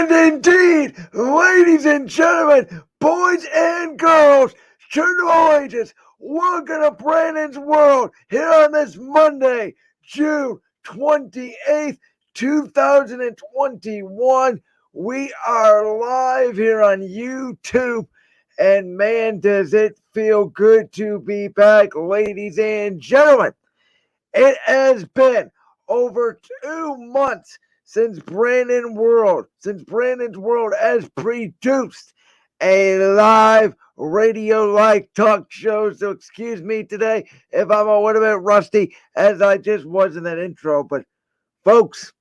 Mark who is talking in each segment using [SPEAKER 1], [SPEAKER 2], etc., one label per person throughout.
[SPEAKER 1] And indeed, ladies and gentlemen, boys and girls, children of all ages, welcome to Brandon's World here on this Monday, June 28th, 2021. We are live here on YouTube, and man, does it feel good to be back, ladies and gentlemen. It has been over 2 months since Brandon's World has produced a live radio-like talk show. So excuse me today if I'm a little bit rusty, as I just was in that intro. But folks,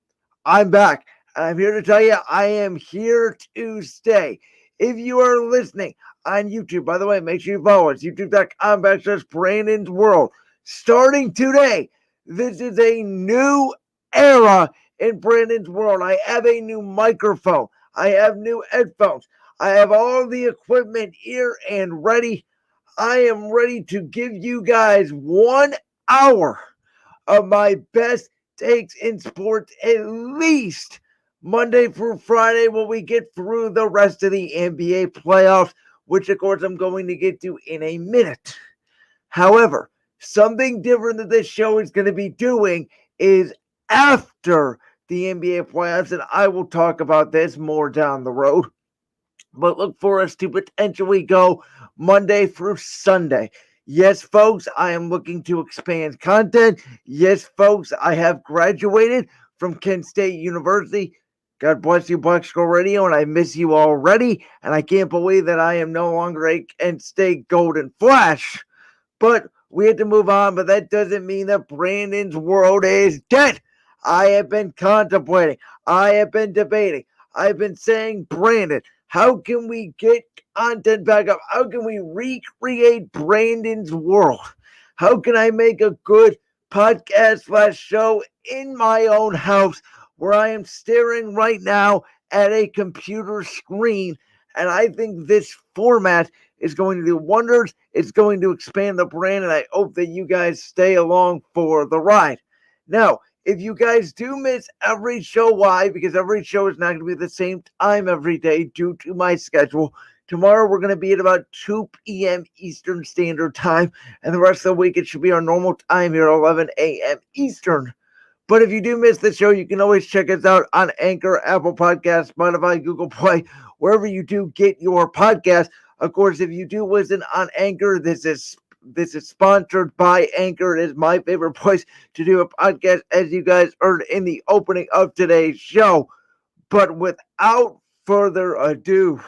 [SPEAKER 1] I'm back. I'm here to tell you I am here to stay. If you are listening on YouTube, by the way, make sure you follow us. YouTube.com/Brandon's World. Starting today, this is a new era in Brandon's World. I have a new microphone. I have new headphones. I have all the equipment here and ready. I am ready to give you guys 1 hour of my best takes in sports, at least Monday through Friday, when we get through the rest of the NBA playoffs, which of course I'm going to get to in a minute. However, something different that this show is going to be doing is after the NBA playoffs, and I will talk about this more down the road. But look for us to potentially go Monday through Sunday. Yes, folks, I am looking to expand content. Yes, folks, I have graduated from Kent State University. God bless you, Black Squirrel Radio, and I miss you already. And I can't believe that I am no longer a Kent State Golden Flash. But we had to move on, but that doesn't mean that Brandon's World is dead. I have been contemplating. I have been debating. I've been saying, Brandon, how can we get content back up? How can we recreate Brandon's World? How can I make a good podcast / show in my own house where I am staring right now at a computer screen? And I think this format is going to do wonders. It's going to expand the brand, and I hope that you guys stay along for the ride. Now, if you guys do miss every show, why? Because every show is not going to be the same time every day due to my schedule. Tomorrow we're going to be at about 2 p.m. Eastern Standard Time, and the rest of the week it should be our normal time here at 11 a.m. Eastern. But if you do miss the show, you can always check us out on Anchor, Apple Podcasts, Spotify, Google Play, wherever you do get your podcast. Of course, if you do listen on Anchor, this is sponsored by Anchor. It is my favorite place to do a podcast, as you guys heard in the opening of today's show. But without further ado,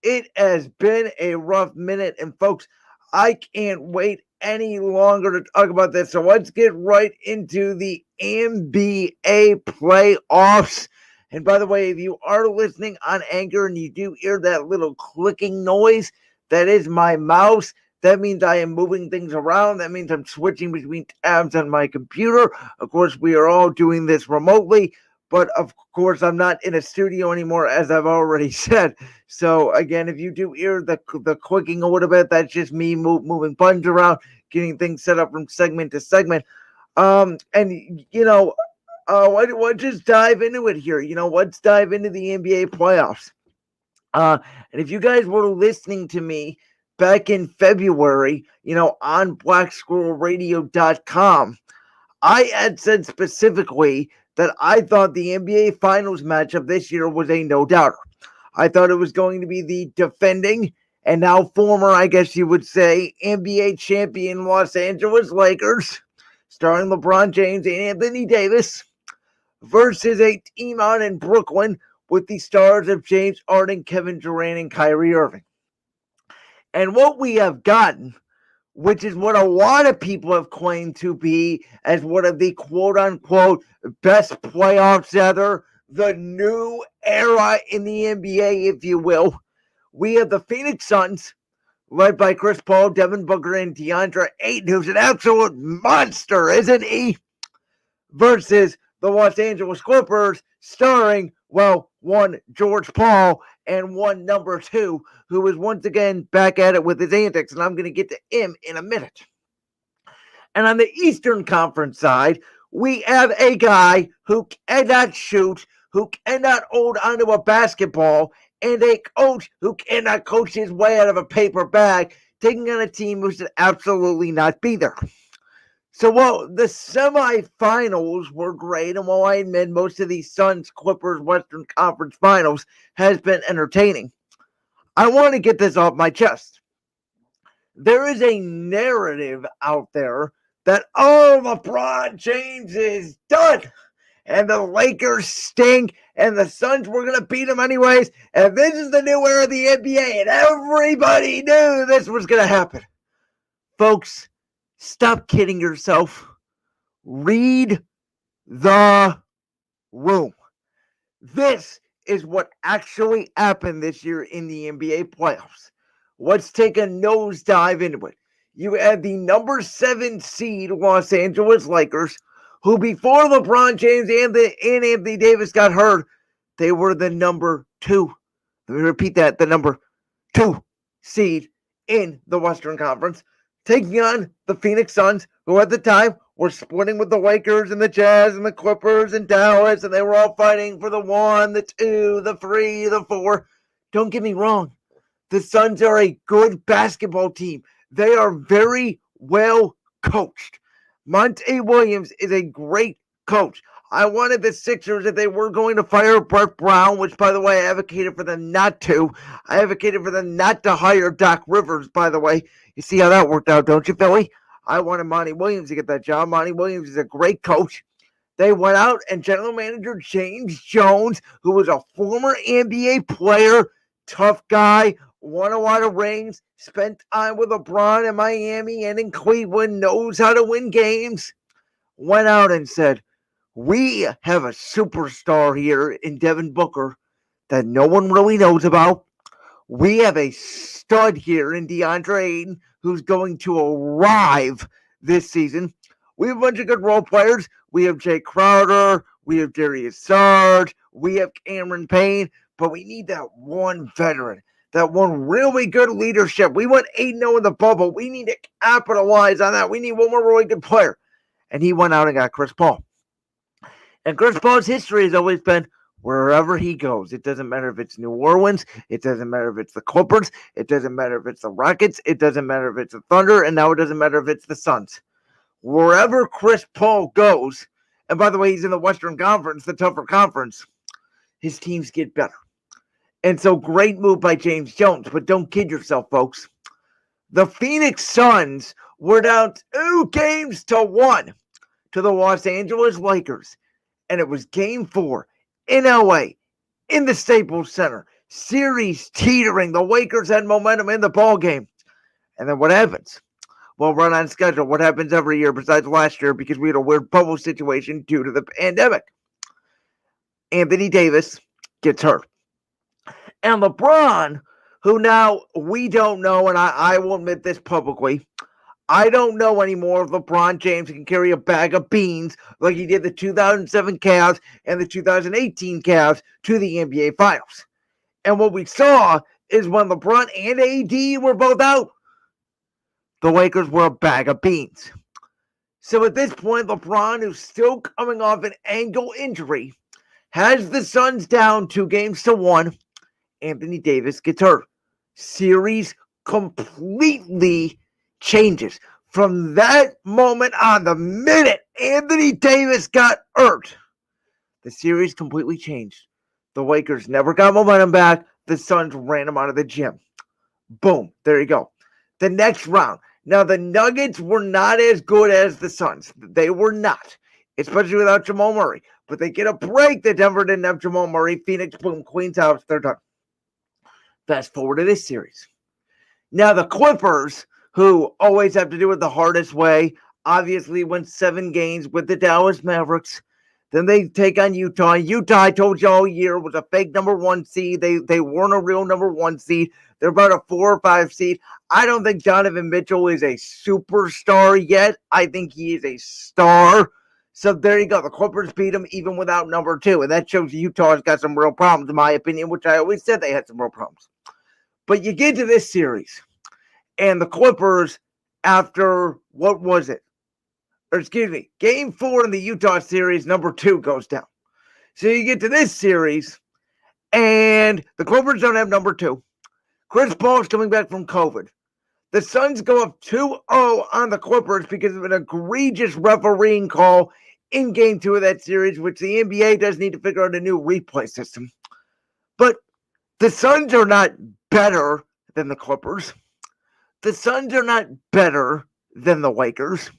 [SPEAKER 1] it has been a rough minute, and folks, I can't wait any longer to talk about this. So let's get right into the NBA playoffs. And by the way, if you are listening on Anchor and you do hear that little clicking noise, that is my mouse. That means I am moving things around. That means I'm switching between tabs on my computer. Of course, we are all doing this remotely. But of course, I'm not in a studio anymore, as I've already said. So again, if you do hear the clicking a little bit, that's just me moving buttons around, getting things set up from segment to segment. And you know, let's just dive into it here. Let's dive into the NBA playoffs. And if you guys were listening to me back in February, on blacksquirrelradio.com, I had said specifically that I thought the NBA Finals matchup this year was a no-doubter. I thought it was going to be the defending and now former, I guess you would say, NBA champion Los Angeles Lakers, starring LeBron James and Anthony Davis, versus a team out in Brooklyn with the stars of James Harden, Kevin Durant, and Kyrie Irving. And what we have gotten, which is what a lot of people have claimed to be as one of the quote-unquote best playoffs ever, the new era in the NBA, if you will. We have the Phoenix Suns, led by Chris Paul, Devin Booker, and DeAndre Ayton, who's an absolute monster, isn't he? Versus the Los Angeles Clippers, starring, one George Paul and one number 2, who is once again back at it with his antics, and I'm going to get to him in a minute. And on the Eastern Conference side, we have a guy who cannot shoot, who cannot hold onto a basketball and a coach who cannot coach his way out of a paper bag, taking on a team who should absolutely not be there. So while the semifinals were great, and while I admit most of these Suns Clippers Western Conference Finals has been entertaining, I want to get this off my chest. There is a narrative out there that, oh, LeBron James is done, and the Lakers stink, and the Suns were going to beat them anyways, and this is the new era of the NBA, and everybody knew this was going to happen. Folks, stop kidding yourself. Read the room. This is what actually happened this year in the NBA playoffs. Let's take a nosedive into it. You had the number 7 seed Los Angeles Lakers, who before LeBron James and Anthony Davis got hurt, they were the number 2. Let me repeat that, the number 2 seed in the Western Conference, taking on the Phoenix Suns, who at the time were splitting with the Lakers and the Jazz and the Clippers and Dallas, and they were all fighting for the 1, the 2, the 3, the 4. Don't get me wrong. The Suns are a good basketball team. They are very well coached. Monty Williams is a great coach. I wanted the Sixers, if they were going to fire Brett Brown, which, by the way, I advocated for them not to. I advocated for them not to hire Doc Rivers, by the way. You see how that worked out, don't you, Philly? I wanted Monty Williams to get that job. Monty Williams is a great coach. They went out, and general manager James Jones, who was a former NBA player, tough guy, won a lot of rings, spent time with LeBron in Miami and in Cleveland, knows how to win games, went out and said, we have a superstar here in Devin Booker that no one really knows about. We have a stud here in DeAndre Ayton who's going to arrive this season. We have a bunch of good role players. We have Jay Crowder. We have Darius Saric. We have Cameron Payne. But we need that one veteran, that one really good leadership. We went 8-0 in the bubble. We need to capitalize on that. We need one more really good player. And he went out and got Chris Paul. And Chris Paul's history has always been wherever he goes. It doesn't matter if it's New Orleans. It doesn't matter if it's the Clippers. It doesn't matter if it's the Rockets. It doesn't matter if it's the Thunder. And now it doesn't matter if it's the Suns. Wherever Chris Paul goes, and by the way, he's in the Western Conference, the tougher conference, his teams get better. And so great move by James Jones, but don't kid yourself, folks. The Phoenix Suns were down 2-1 to the Los Angeles Lakers. And it was game 4 in LA, in the Staples Center. Series teetering. The Lakers had momentum in the ball game. And then what happens? Well, run on schedule. What happens every year besides last year because we had a weird bubble situation due to the pandemic? Anthony Davis gets hurt. And LeBron, who now we don't know, and I will admit this publicly, I don't know anymore if LeBron James can carry a bag of beans like he did the 2007 Cavs and the 2018 Cavs to the NBA Finals. And what we saw is when LeBron and AD were both out, the Lakers were a bag of beans. So at this point, LeBron, who's still coming off an ankle injury, has the Suns down 2-1. Anthony Davis gets hurt. Series completely changes. From that moment on, the minute Anthony Davis got hurt, the series completely changed. The Lakers never got momentum back. The Suns ran them out of the gym. Boom. There you go. The next round. Now, the Nuggets were not as good as the Suns. They were not, especially without Jamal Murray. But they get a break that Denver didn't have Jamal Murray. Phoenix, boom, Queens house, they're done. Fast forward to this series. Now, the Clippers, who always have to do it the hardest way, obviously went 7 games with the Dallas Mavericks. Then they take on Utah. Utah, I told you all year, was a fake number 1 seed. They weren't a real number 1 seed. They're about a 4 or 5 seed. I don't think Donovan Mitchell is a superstar yet. I think he is a star. So there you go. The Clippers beat him even without number 2. And that shows Utah's got some real problems, in my opinion, which I always said they had some real problems. But you get to this series, and the Clippers, after, what was it? Or excuse me, game 4 in the Utah series, number 2 goes down. So you get to this series, and the Clippers don't have number 2. Chris Paul's coming back from COVID. The Suns go up 2-0 on the Clippers because of an egregious refereeing call in Game 2 of that series, which the NBA does need to figure out a new replay system. But the Suns are not better than the Clippers. The Suns are not better than the Lakers.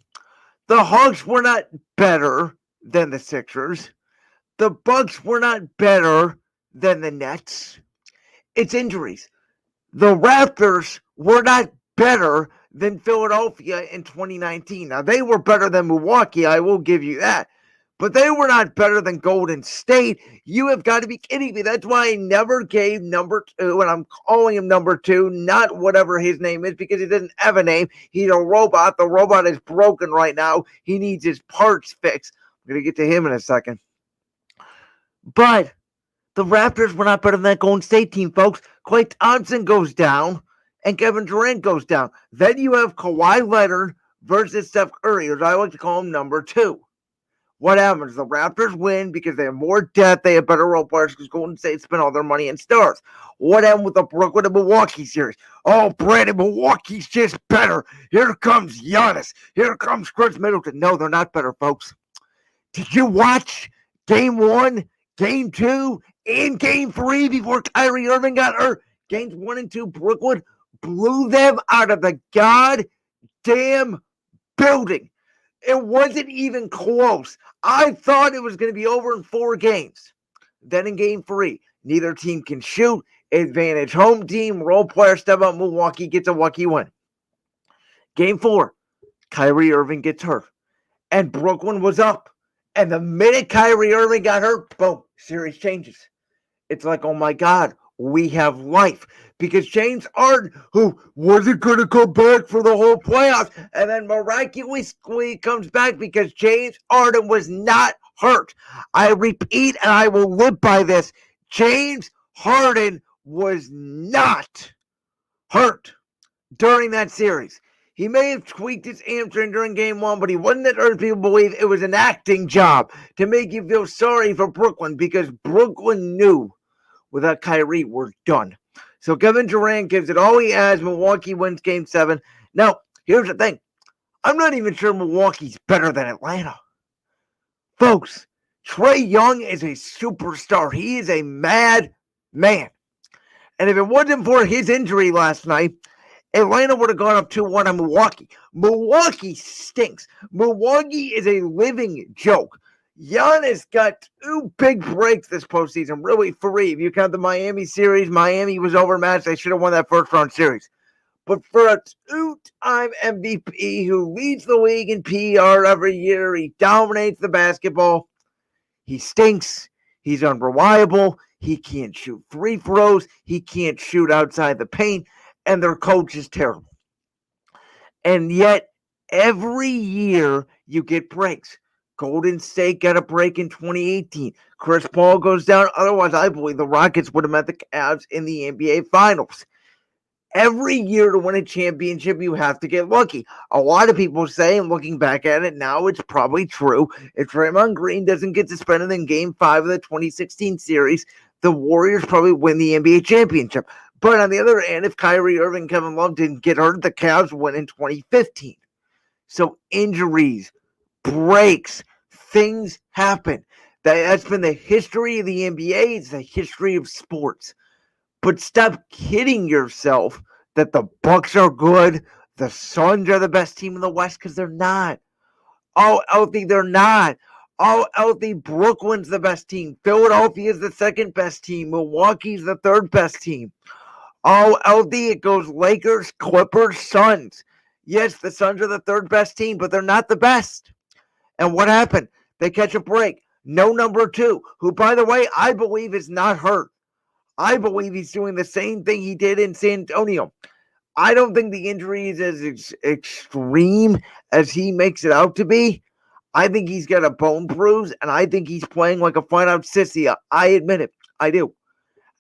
[SPEAKER 1] The Hawks were not better than the Sixers. The Bucks were not better than the Nets. It's injuries. The Raptors were not better than Philadelphia in 2019. Now, they were better than Milwaukee, I will give you that. But they were not better than Golden State. You have got to be kidding me. That's why I never gave number 2, and I'm calling him number 2, not whatever his name is, because he doesn't have a name. He's a robot. The robot is broken right now. He needs his parts fixed. I'm going to get to him in a second. But the Raptors were not better than that Golden State team, folks. Klay Thompson goes down, and Kevin Durant goes down. Then you have Kawhi Leonard versus Steph Curry, as I like to call him number 2. What happens? The Raptors win because they have more depth. They have better role players because Golden State spent all their money in stars. What happened with the Brooklyn and Milwaukee series? Oh, Brandon, Milwaukee's just better. Here comes Giannis. Here comes Chris Middleton. No, they're not better, folks. Did you watch Game 1, Game 2, and Game 3 before Kyrie Irving got hurt? Games 1 and 2, Brooklyn blew them out of the goddamn building. It wasn't even close. I thought it was going to be over in 4 games. Then in Game 3, neither team can shoot. Advantage home team, role player step up. Milwaukee gets a lucky win. Game 4, Kyrie Irving gets hurt. And Brooklyn was up. And the minute Kyrie Irving got hurt, boom, series changes. It's like, oh my God, we have life. Because James Harden, who wasn't going to come back for the whole playoffs, and then miraculously comes back because James Harden was not hurt. I repeat, and I will live by this, James Harden was not hurt during that series. He may have tweaked his hamstring during Game 1, but he wasn't that hurt. People believe it was an acting job to make you feel sorry for Brooklyn because Brooklyn knew without Kyrie, we're done. So Kevin Durant gives it all he has. Milwaukee wins Game 7. Now, here's the thing. I'm not even sure Milwaukee's better than Atlanta. Folks, Trae Young is a superstar. He is a mad man. And if it wasn't for his injury last night, Atlanta would have gone up 2-1 on Milwaukee. Milwaukee stinks. Milwaukee is a living joke. Giannis got 2 big breaks this postseason, really 3. If you count the Miami series, Miami was overmatched. They should have won that first round series. But for a 2-time MVP who leads the league in PR every year, he dominates the basketball. He stinks. He's unreliable. He can't shoot free throws. He can't shoot outside the paint. And their coach is terrible. And yet, every year you get breaks. Golden State got a break in 2018. Chris Paul goes down. Otherwise, I believe the Rockets would have met the Cavs in the NBA Finals. Every year to win a championship, you have to get lucky. A lot of people say, and looking back at it now, it's probably true. If Draymond Green doesn't get suspended in Game 5 of the 2016 series, the Warriors probably win the NBA championship. But on the other hand, if Kyrie Irving and Kevin Love didn't get hurt, the Cavs win in 2015. So injuries, breaks, things happen. That's been the history of the NBA. It's the history of sports. But stop kidding yourself that the Bucks are good, the Suns are the best team in the West, because they're not. All healthy, they're not. All healthy, Brooklyn's the best team. Philadelphia is the second best team. Milwaukee's the third best team. All healthy, it goes Lakers, Clippers, Suns. Yes, the Suns are the third best team, but they're not the best. And what happened? They catch a break. No number 2, who, by the way, I believe is not hurt. I believe he's doing the same thing he did in San Antonio. I don't think the injury is as extreme as he makes it out to be. I think he's got a bone bruise, and I think he's playing like a flat-out sissy. I admit it. I do.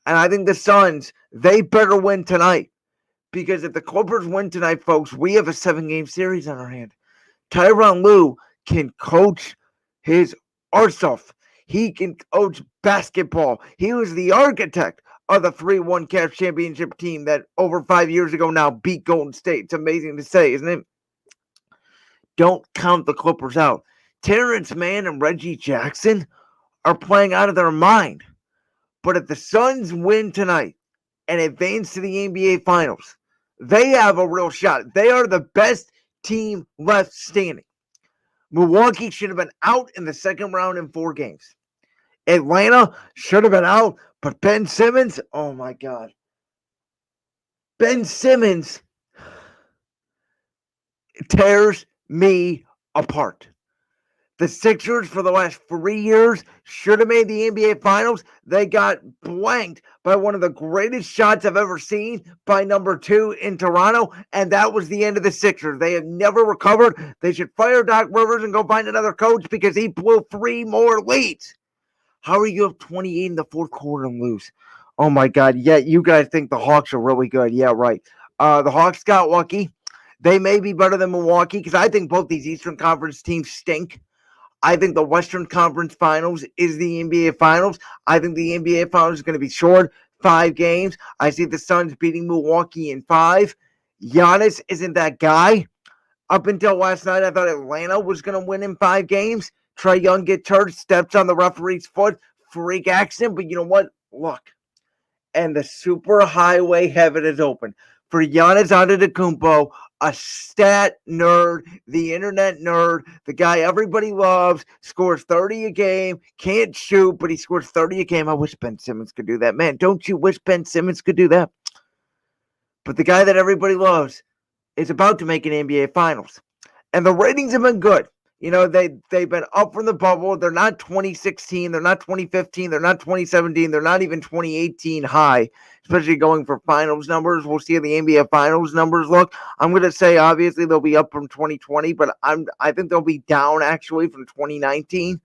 [SPEAKER 1] And I think the Suns, they better win tonight. Because if the Clippers win tonight, folks, we have a 7-game series on our hand. Tyronn Lue can coach his arse off. He can coach basketball. He was the architect of the 3-1 Cavs championship team that over 5 years ago now beat Golden State. It's amazing to say, isn't it? Don't count the Clippers out. Terrence Mann and Reggie Jackson are playing out of their mind. But if the Suns win tonight and advance to the NBA Finals, they have a real shot. They are the best team left standing. Milwaukee should have been out in the second round in 4 games. Atlanta should have been out, but Ben Simmons, oh my God. Ben Simmons tears me apart. The Sixers for the last 3 years should have made the NBA Finals. They got blanked by one of the greatest shots I've ever seen by number 2 in Toronto, and that was the end of the Sixers. They have never recovered. They should fire Doc Rivers and go find another coach because he blew 3 more leads. How are you up 28 in the fourth quarter and lose? Oh my God, yeah, you guys think the Hawks are really good. Yeah, right. The Hawks got lucky. They may be better than Milwaukee because I think both these Eastern Conference teams stink. I think the Western Conference Finals is the NBA Finals. I think the NBA Finals is going to be short, 5 games. I see the Suns beating Milwaukee in 5. Giannis isn't that guy. Up until last night, I thought Atlanta was going to win in 5 games. Trae Young gets hurt, steps on the referee's foot, freak accident. But you know what? Look. And the super highway heaven is open for Giannis Antetokounmpo, a stat nerd, the internet nerd, the guy everybody loves, scores 30 a game, can't shoot, but he scores 30 a game. I wish Ben Simmons could do that. Man, don't you wish Ben Simmons could do that? But the guy that everybody loves is about to make an NBA Finals. And the ratings have been good. You know, they've been up from the bubble. They're not 2016. They're not 2015. They're not 2017. They're not even 2018 high, especially going for finals numbers. We'll see how the NBA Finals numbers look. I'm going to say, obviously, they'll be up from 2020, but I think they'll be down, actually, from 2019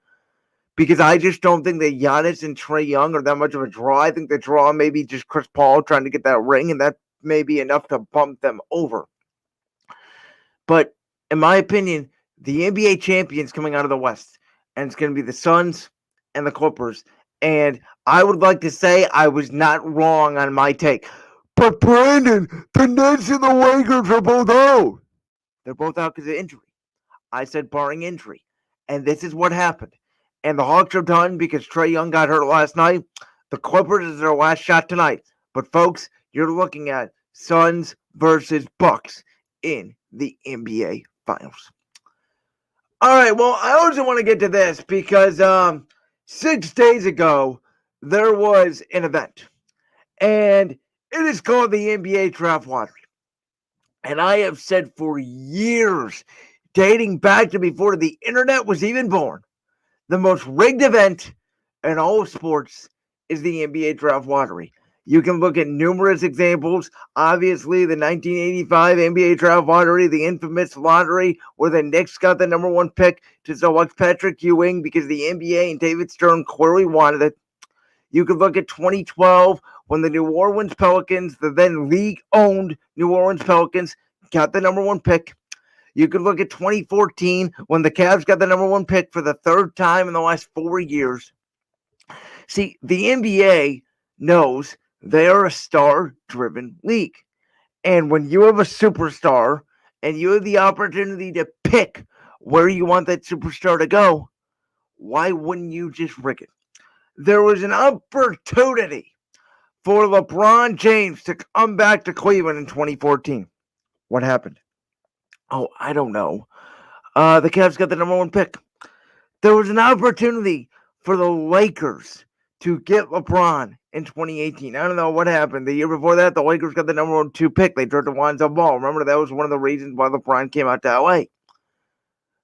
[SPEAKER 1] because I just don't think that Giannis and Trae Young are that much of a draw. I think the draw may be just Chris Paul trying to get that ring, and that may be enough to bump them over. But in my opinion, the NBA champions coming out of the West, and it's going to be the Suns and the Clippers. And I would like to say I was not wrong on my take. But Brandon, the Nets and the Lakers are both out. They're both out because of injury. I said barring injury. And this is what happened. And the Hawks are done because Trae Young got hurt last night. The Clippers is their last shot tonight. But folks, you're looking at Suns versus Bucks in the NBA Finals. All right, well, I also want to get to this because 6 days ago, there was an event, and it is called the NBA Draft Lottery. And I have said for years, dating back to before the internet was even born, the most rigged event in all of sports is the NBA Draft Lottery. You can look at numerous examples. Obviously, the 1985 NBA Draft Lottery, the infamous lottery where the Knicks got the number 1 pick to select Patrick Ewing because the NBA and David Stern clearly wanted it. You could look at 2012 when the New Orleans Pelicans, the then league-owned New Orleans Pelicans, got the number 1 pick. You could look at 2014 when the Cavs got the number 1 pick for the 3rd time in the last 4 years. See, the NBA knows they are a star-driven league. And when you have a superstar and you have the opportunity to pick where you want that superstar to go, why wouldn't you just rig it? There was an opportunity for LeBron James to come back to Cleveland in 2014. What happened? Oh, I don't know. The Cavs got the number 1 pick. There was an opportunity for the Lakers to get LeBron in 2018. I don't know what happened. The year before that, the Lakers got the number 2 pick. They drafted Lonzo Ball. Remember, that was one of the reasons why LeBron came out to LA.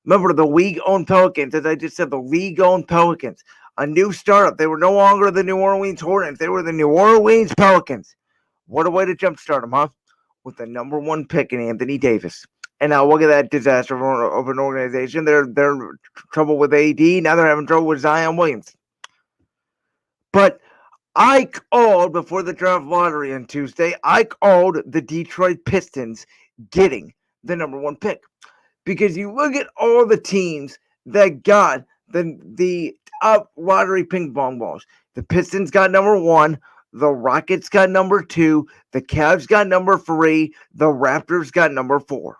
[SPEAKER 1] Remember, the league-owned Pelicans, as I just said, the league-owned Pelicans, a new startup. They were no longer the New Orleans Hornets. They were the New Orleans Pelicans. What a way to jumpstart them, huh? With the number 1 pick in Anthony Davis. And now look at that disaster of an organization. They're trouble with AD. Now they're having trouble with Zion Williams. But I called before the draft lottery on Tuesday, I called the Detroit Pistons getting the number 1 pick. Because you look at all the teams that got the up lottery ping pong balls. The Pistons got number one. The Rockets got number two. The Cavs got number three. The Raptors got number four.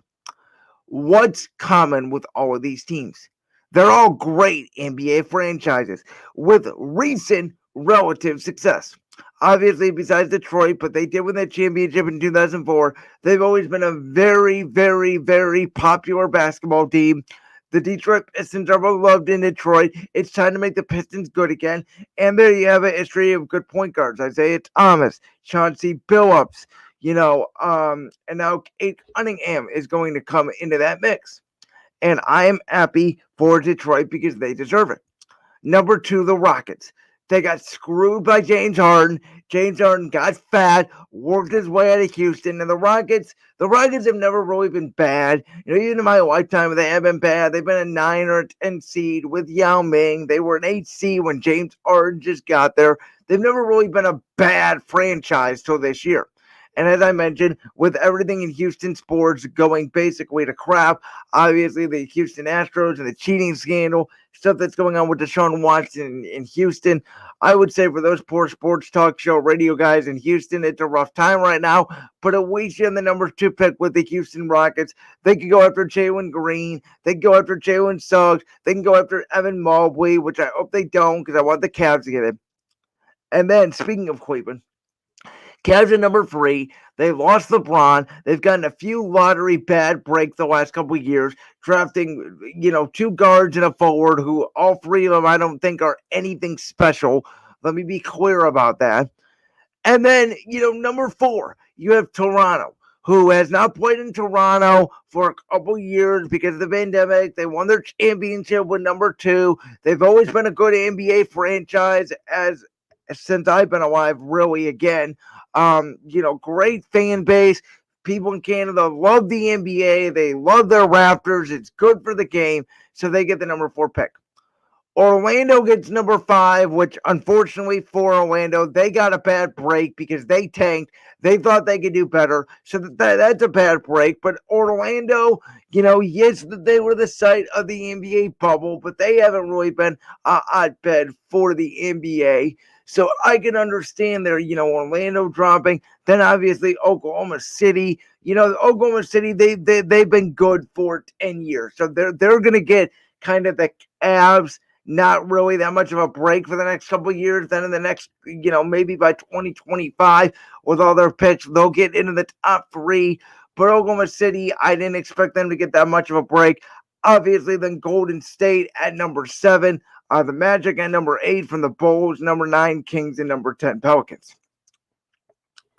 [SPEAKER 1] What's common with all of these teams? They're all great NBA franchises with recent relative success. Obviously, besides Detroit, but they did win that championship in 2004. They've always been a very, very, very popular basketball team. The Detroit Pistons are beloved in Detroit. It's time to make the Pistons good again. And there you have a history of good point guards. Isaiah Thomas, Chauncey Billups, and now Kate Cunningham is going to come into that mix. And I am happy for Detroit because they deserve it. Number two, the Rockets. They got screwed by James Harden. James Harden got fat, worked his way out of Houston, and the Rockets have never really been bad. Even in my lifetime, they have been bad. They've been a 9 or a 10 seed with Yao Ming. They were an 8 seed when James Harden just got there. They've never really been a bad franchise till this year. And as I mentioned, with everything in Houston sports going basically to crap, obviously the Houston Astros and the cheating scandal, stuff that's going on with Deshaun Watson in Houston, I would say for those poor sports talk show radio guys in Houston, it's a rough time right now. But at least you're in the number 2 pick with the Houston Rockets. They could go after Jalen Green. They can go after Jalen Suggs. They can go after Evan Mobley, which I hope they don't because I want the Cavs to get it. And then, speaking of Cleveland, Cavs are number 3. They lost LeBron. They've gotten a few lottery bad breaks the last couple of years, drafting, 2 guards and a forward who all 3 of them I don't think are anything special. Let me be clear about that. And then, number 4, you have Toronto, who has not played in Toronto for a couple of years because of the pandemic. They won their championship with number 2. They've always been a good NBA franchise since I've been alive, really, again. Great fan base. People in Canada love the NBA. They love their Raptors. It's good for the game. So they get the number 4 pick. Orlando gets number 5, which unfortunately for Orlando, they got a bad break because they tanked. They thought they could do better. So that's a bad break. But Orlando, yes, they were the site of the NBA bubble, but they haven't really been a hotbed for the NBA. So I can understand their, Orlando dropping. Then obviously Oklahoma City. Oklahoma City, they've been good for 10 years. So they're going to get kind of the Cavs, not really that much of a break for the next couple of years. Then in the next, maybe by 2025, with all their picks, they'll get into the top 3. But Oklahoma City, I didn't expect them to get that much of a break. Obviously, then Golden State at number 7. The Magic at number 8 from the Bulls, number 9 Kings, and number 10 Pelicans.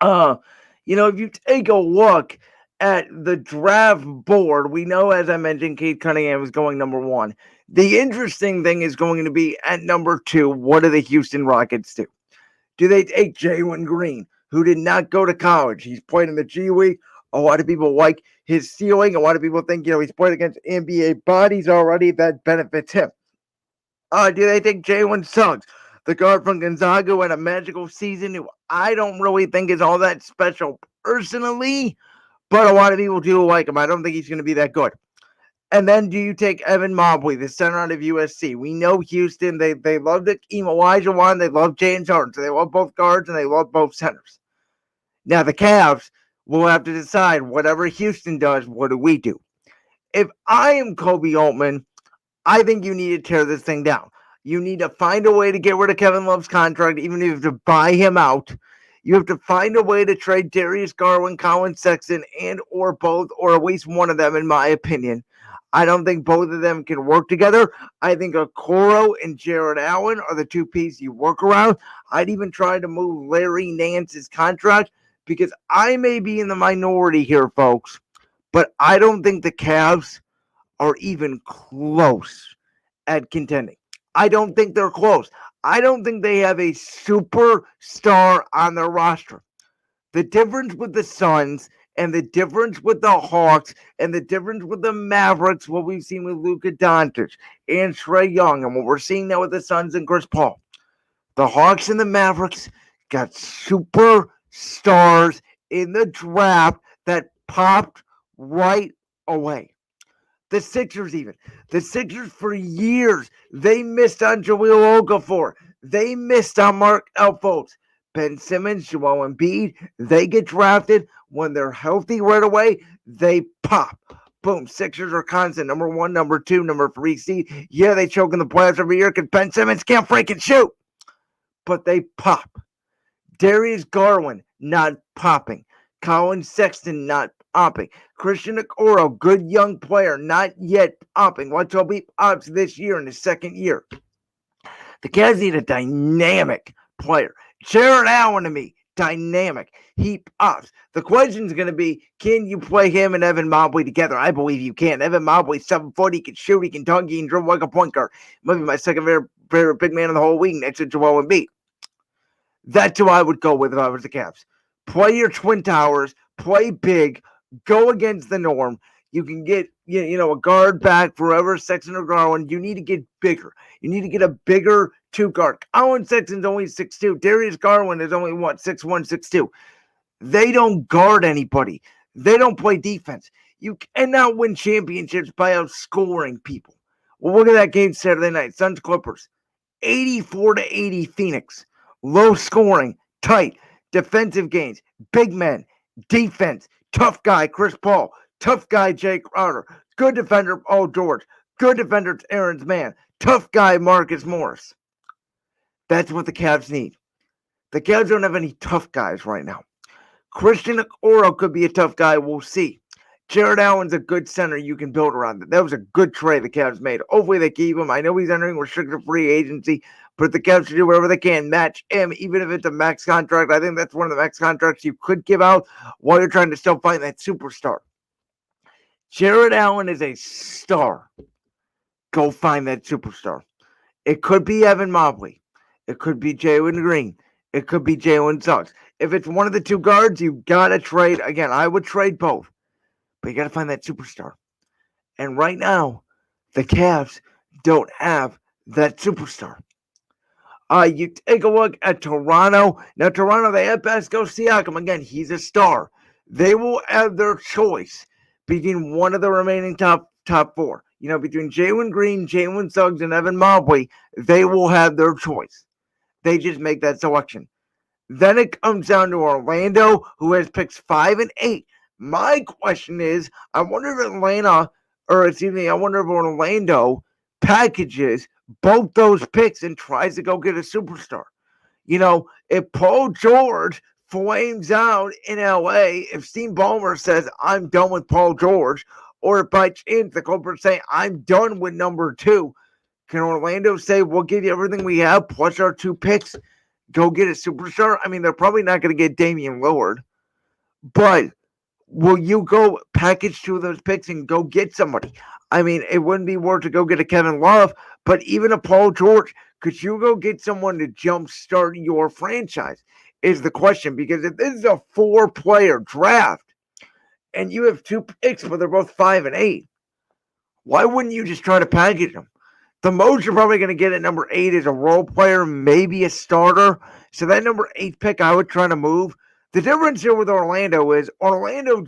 [SPEAKER 1] If you take a look at the draft board, we know, as I mentioned, Kate Cunningham is going number 1. The interesting thing is going to be at number 2, what do the Houston Rockets do? Do they take Jalen Green, who did not go to college? He's played in the G League. A lot of people like his ceiling. A lot of people think, he's played against NBA bodies already. That benefits him. Do they take Jalen Suggs, the guard from Gonzaga, who had a magical season, who I don't really think is all that special personally, but a lot of people do like him. I don't think he's going to be that good. And then do you take Evan Mobley, the center out of USC? We know Houston, they love Akeem Olajuwon, they love James Harden, so they love both guards and they love both centers. Now the Cavs will have to decide, whatever Houston does, what do we do? If I am Kobe Altman, I think you need to tear this thing down. You need to find a way to get rid of Kevin Love's contract, even if you have to buy him out. You have to find a way to trade Darius Garland, Colin Sexton, and or both, or at least one of them, in my opinion. I don't think both of them can work together. I think Okoro and Jared Allen are the 2 pieces you work around. I'd even try to move Larry Nance's contract because I may be in the minority here, folks, but I don't think the Cavs are even close at contending. I don't think they're close. I don't think they have a superstar on their roster. The difference with the Suns and the difference with the Hawks and the difference with the Mavericks, what we've seen with Luka Doncic and Trae Young, and what we're seeing now with the Suns and Chris Paul. The Hawks and the Mavericks got superstars in the draft that popped right away. The Sixers even. The Sixers for years, they missed on Jahlil Okafor. They missed on Mark Fultz. Ben Simmons, Joel Embiid, they get drafted. When they're healthy right away, they pop. Boom. Sixers are constant. Number 1, number 2, number 3 seed. Yeah, they choke in the playoffs every year because Ben Simmons can't freaking shoot. But they pop. Darius Garland, not popping. Colin Sexton, not popping. Christian Okoro, good young player, not yet popping. Watch how he pops this year in his second year. The Cavs need a dynamic player. Jared Allen to me, dynamic. He pops. The question is going to be, can you play him and Evan Mobley together? I believe you can. Evan Mobley, 7 foot, he can shoot, he can dunk, he can dribble like a point guard. Might be my second favorite big man in the whole league next to Joel Embiid. That's who I would go with if I was the Cavs. Play your Twin Towers, play big, go against the norm. You can get a guard back forever, Sexton or Garland. You need to get bigger. You need to get a bigger two guard. Colin Sexton's only 6'2". Darius Garland is only 6'1", 6'2". They don't guard anybody. They don't play defense. You cannot win championships by outscoring people. Well, look at that game Saturday night, Suns Clippers, 84-80 Phoenix. Low scoring, tight, defensive gains, big men, defense, tough guy Chris Paul, tough guy Jay Crowder, good defender Paul George, good defender Aaron's man, tough guy Marcus Morris. That's what the Cavs need. The Cavs don't have any tough guys right now. Christian Okoro could be a tough guy. We'll see. Jared Allen's a good center you can build around. That was a good trade the Cavs made. Hopefully they keep him. I know he's entering restricted free agency, but the Cavs should do whatever they can. Match him, even if it's a max contract. I think that's one of the max contracts you could give out while you're trying to still find that superstar. Jared Allen is a star. Go find that superstar. It could be Evan Mobley. It could be Jalen Green. It could be Jalen Suggs. If it's one of the two guards, you got to trade. Again, I would trade both. But you got to find that superstar. And right now, the Cavs don't have that superstar. You take a look at Toronto. Now, Toronto, they have Pascal Siakam. Again, he's a star. They will have their choice between one of the remaining top four. Between Jalen Green, Jalen Suggs, and Evan Mobley, they will have their choice. They just make that selection. Then it comes down to Orlando, who has picks 5 and 8. My question is, I wonder if Orlando packages both those picks and tries to go get a superstar. If Paul George flames out in LA, if Steve Ballmer says, I'm done with Paul George, or if by chance the Clippers say, I'm done with number 2, can Orlando say, we'll give you everything we have plus our 2 picks, go get a superstar? I mean, they're probably not going to get Damian Lillard, but will you go package 2 of those picks and go get somebody? I mean, it wouldn't be worth to go get a Kevin Love, but even a Paul George, could you go get someone to jumpstart your franchise is the question. Because if this is a 4-player draft and you have 2 picks, but they're both 5 and 8, why wouldn't you just try to package them? The most you're probably going to get at number 8 is a role player, maybe a starter. So that number 8 pick, I would try to move. The difference here with Orlando is Orlando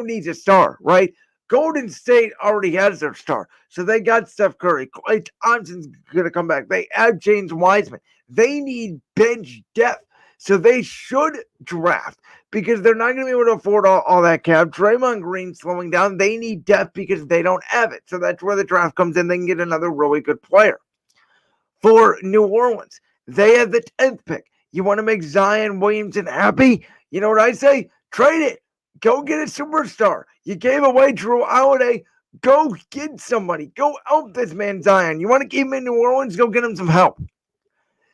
[SPEAKER 1] needs a star, right? Golden State already has their star. So they got Steph Curry. Klay Thompson's going to come back. They have James Wiseman. They need bench depth. So they should draft because they're not going to be able to afford all that cap. Draymond Green slowing down. They need depth because they don't have it. So that's where the draft comes in. They can get another really good player. For New Orleans, they have the 10th pick. You want to make Zion Williamson happy? You know what I say? Trade it. Go get a superstar. You gave away Drew Holiday. Go get somebody. Go help this man Zion. You want to keep him in New Orleans? Go get him some help.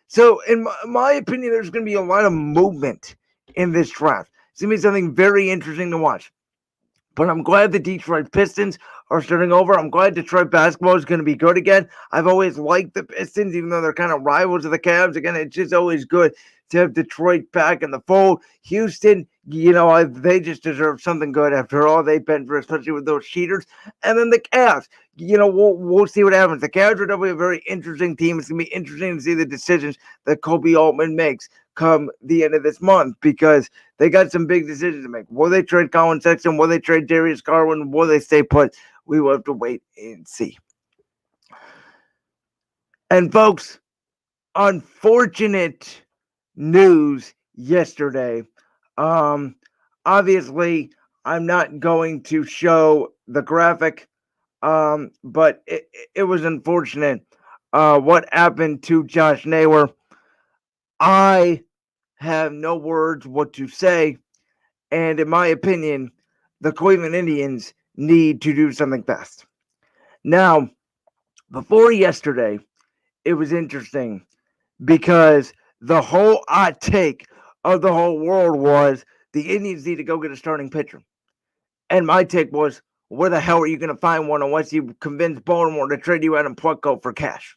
[SPEAKER 1] So in my opinion, there's going to be a lot of movement in this draft. It's going to be something very interesting to watch. But I'm glad the Detroit Pistons are starting over. I'm glad Detroit basketball is going to be good again. I've always liked the Pistons, even though they're kind of rivals of the Cavs. Again, it's just always good to have Detroit back in the fold. Houston, they just deserve something good after all they've been through, especially with those cheaters. And then the Cavs, we'll see what happens. The Cavs are definitely a very interesting team. It's going to be interesting to see the decisions that Kobe Altman makes come the end of this month because they got some big decisions to make. Will they trade Colin Sexton? Will they trade Darius Garland? Will they stay put We will have to wait and see. And folks, unfortunate news yesterday. Um, Obviously, I'm not going to show the graphic, but it was unfortunate. What happened to Josh Naylor? I have no words what to say, and in my opinion, the Cleveland Indians need to do something fast. Now, before yesterday, it was interesting because the whole hot take of the whole world was the Indians need to go get a starting pitcher. And my take was, where the hell are you going to find one unless you convince Baltimore to trade you out and Plutko for cash?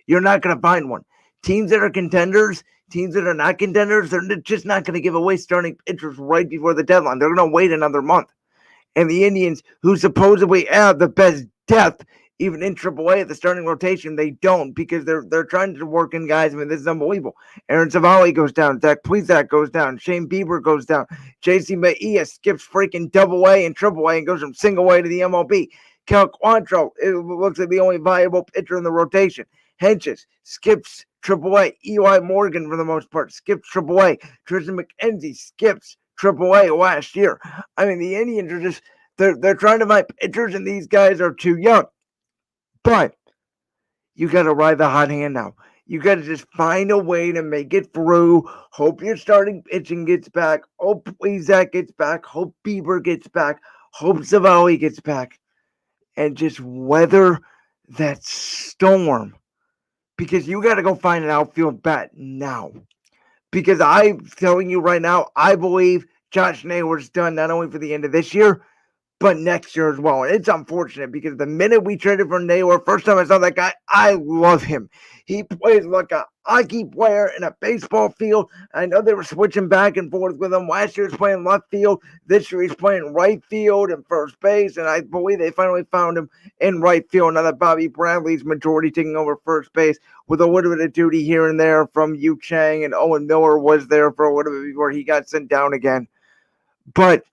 [SPEAKER 1] You're not going to find one. Teams that are contenders, teams that are not contenders, they're just not going to give away starting pitchers right before the deadline. They're going to wait another month. And the Indians, who supposedly have the best depth, even in AAA at the starting rotation, they don't because they're trying to work in guys. I mean, this is unbelievable. Aaron Savali goes down. Zach Plesac goes down. Shane Bieber goes down. JC Mejia skips freaking AA and AAA and goes from single A to the MLB. Cal Quantrill, it looks like the only viable pitcher in the rotation. Henches skips AAA. Eli Morgan, for the most part, skips AAA. Tristan McKenzie skips AAA last year. I mean, the Indians are just they're trying to find pitchers, and these guys are too young. But you got to ride the hot hand now. You got to just find a way to make it through. Hope your starting pitching gets back. Hope Plesac gets back. Hope Bieber gets back. Hope Savali gets back. And just weather that storm. Because you got to go find an outfield bat now. Because I'm telling you right now, I believe Josh Naylor's done not only for the end of this year, but next year as well. And it's unfortunate because the minute we traded for Naylor, first time I saw that guy, I love him. He plays like a hockey player in a baseball field. I know they were switching back and forth with him. Last year he was playing left field. This year he's playing right field and first base. And I believe they finally found him in right field. Now that Bobby Bradley's majority taking over first base with a little bit of duty here and there from Yu Chang, and Owen Miller was there for a little bit before he got sent down again. But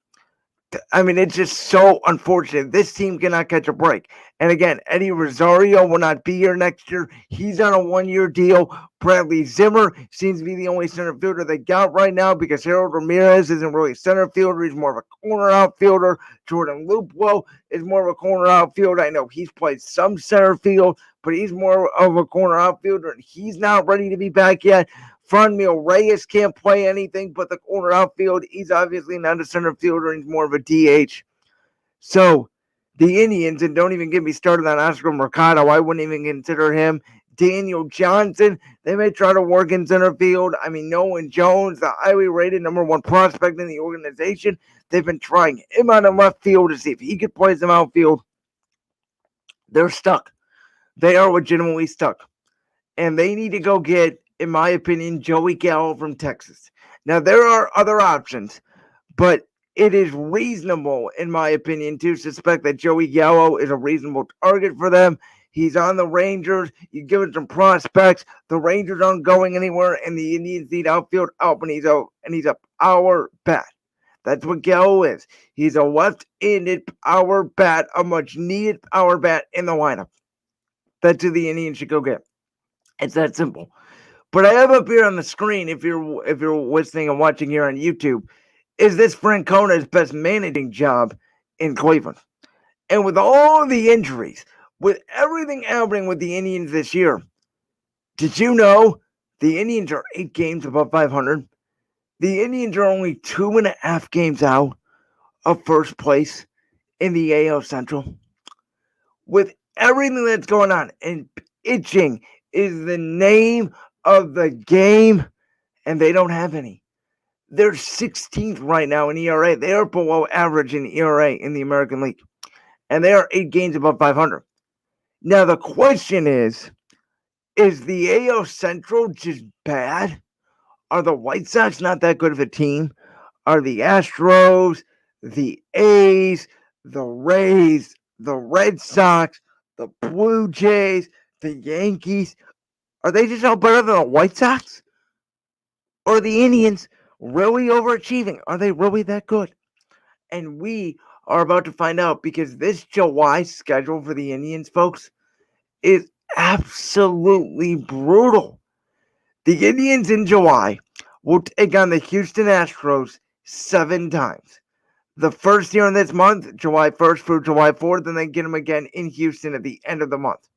[SPEAKER 1] I mean, it's just so unfortunate. This team cannot catch a break. And again, Eddie Rosario will not be here next year. He's on a one-year deal. Bradley Zimmer seems to be the only center fielder they got right now because Harold Ramirez isn't really a center fielder. He's more of a corner outfielder. Jordan Luplow is more of a corner outfielder. I know he's played some center field, but he's more of a corner outfielder, and he's not ready to be back yet. Franmil Reyes can't play anything but the corner outfield. He's obviously not a center fielder. He's more of a DH. So the Indians, and don't even get me started on Oscar Mercado. I wouldn't even consider him. Daniel Johnson, they may try to work in center field. I mean, Nolan Jones, the highly rated number one prospect in the organization, they've been trying him out in left field to see if he could play some outfield. They're stuck. They are legitimately stuck. And they need to go get, in my opinion, Joey Gallo from Texas. Now, there are other options, but it is reasonable, in my opinion, to suspect that Joey Gallo is a reasonable target for them. He's on the Rangers. You give him some prospects. The Rangers aren't going anywhere, and the Indians need outfield help, and he's a power bat. That's what Gallo is. He's a left-handed power bat, a much-needed power bat in the lineup. That's who the Indians should go get. It's that simple. But I have up here on the screen, if you're listening and watching here on YouTube, is this Francona's best managing job in Cleveland. And with all the injuries, with everything happening with the Indians this year, did you know the Indians are 8 games above 500? The Indians are only 2.5 games out of first place in the AL Central. With everything that's going on, and pitching is the name of the game, and they don't have any. They're 16th right now in ERA. They are below average in ERA in the American League, and they are 8 games above 500. Now, the question is the AL Central just bad? Are the White Sox not that good of a team? Are the Astros, the A's, the Rays, the Red Sox, the Blue Jays, the Yankees, are they just all better than the White Sox? Or are the Indians really overachieving? Are they really that good? And we are about to find out because this July schedule for the Indians, folks, is absolutely brutal. The Indians in July will take on the Houston Astros 7 times. The first here in this month, July 1st through July 4th, and then get them again in Houston at the end of the month.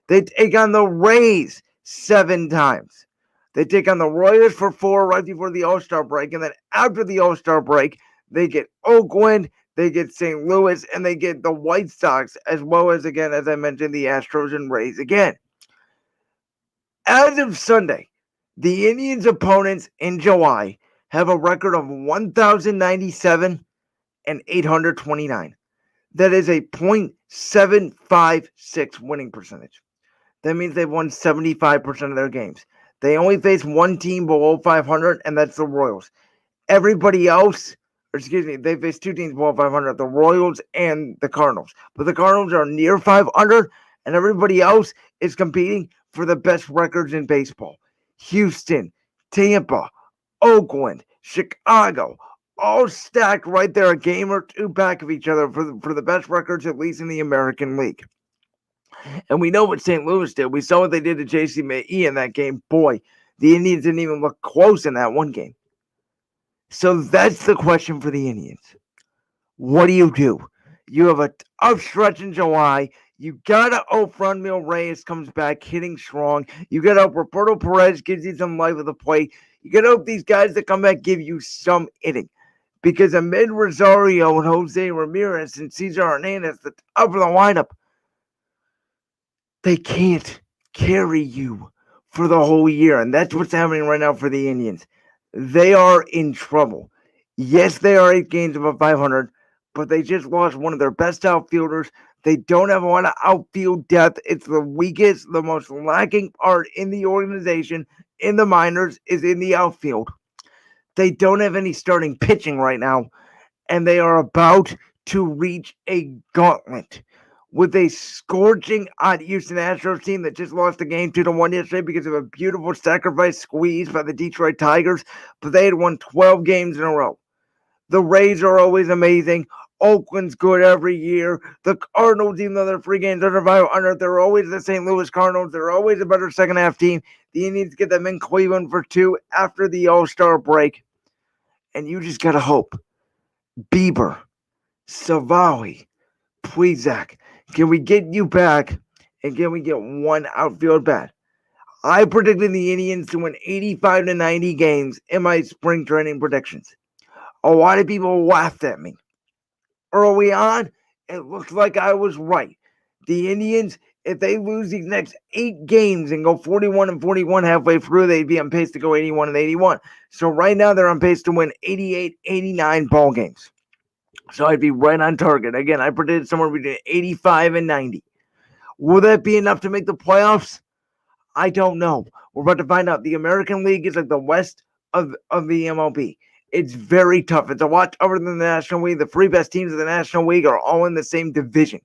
[SPEAKER 1] They take on the Rays 7 times. They take on the Royals for 4 right before the All-Star break, and then after the All-Star break, they get Oakland, they get St. Louis, and they get the White Sox, as well as, again, as I mentioned, the Astros and Rays again. As of Sunday, the Indians' opponents in July have a record of 1,097 and 829. That is a .756 winning percentage. That means they've won 75% of their games. They only face one team below 500, and that's the Royals. Everybody else, they face 2 teams below 500, the Royals and the Cardinals. But the Cardinals are near 500, and everybody else is competing for the best records in baseball. Houston, Tampa, Oakland, Chicago, all stacked right there, a game or 2 back of each other for the best records, at least in the American League. And we know what St. Louis did. We saw what they did to J.C. May in that game. Boy, the Indians didn't even look close in that one game. So that's the question for the Indians. What do? You have a tough stretch in July. You gotta hope Franmil Reyes comes back hitting strong. You gotta hope Roberto Perez gives you some life at the plate. You gotta hope these guys that come back give you some hitting. Because amid Rosario and Jose Ramirez and Cesar Hernandez, the top of the lineup, they can't carry you for the whole year. And that's what's happening right now for the Indians. They are in trouble. Yes, they are 8 games above 500, but they just lost one of their best outfielders. They don't have a lot of outfield depth. It's the weakest, the most lacking part in the organization, in the minors, is in the outfield. They don't have any starting pitching right now, and they are about to reach a gauntlet with a scorching hot Houston Astros team that just lost the game 2-1 yesterday because of a beautiful sacrifice squeeze by the Detroit Tigers, but they had won 12 games in a row. The Rays are always amazing. Oakland's good every year. The Cardinals, even though they're 3 games under 500, they're always the St. Louis Cardinals. They're always a better second half team. The Indians get them in Cleveland for 2 after the All-Star break. And you just got to hope. Bieber, Savali, Plesac, can we get you back, and can we get one outfield bat? I predicted the Indians to win 85 to 90 games in my spring training predictions. A lot of people laughed at me. Early on, it looked like I was right. The Indians, if they lose these next 8 games and go 41 and 41 halfway through, they'd be on pace to go 81 and 81. So right now they're on pace to win 88, 89 ball games. So I'd be right on target. Again, I predicted somewhere between 85 and 90. Will that be enough to make the playoffs? I don't know. We're about to find out. The American League is like the West of the MLB. It's very tough. It's a lot tougher than the National League. The 3 best teams of the National League are all in the same division.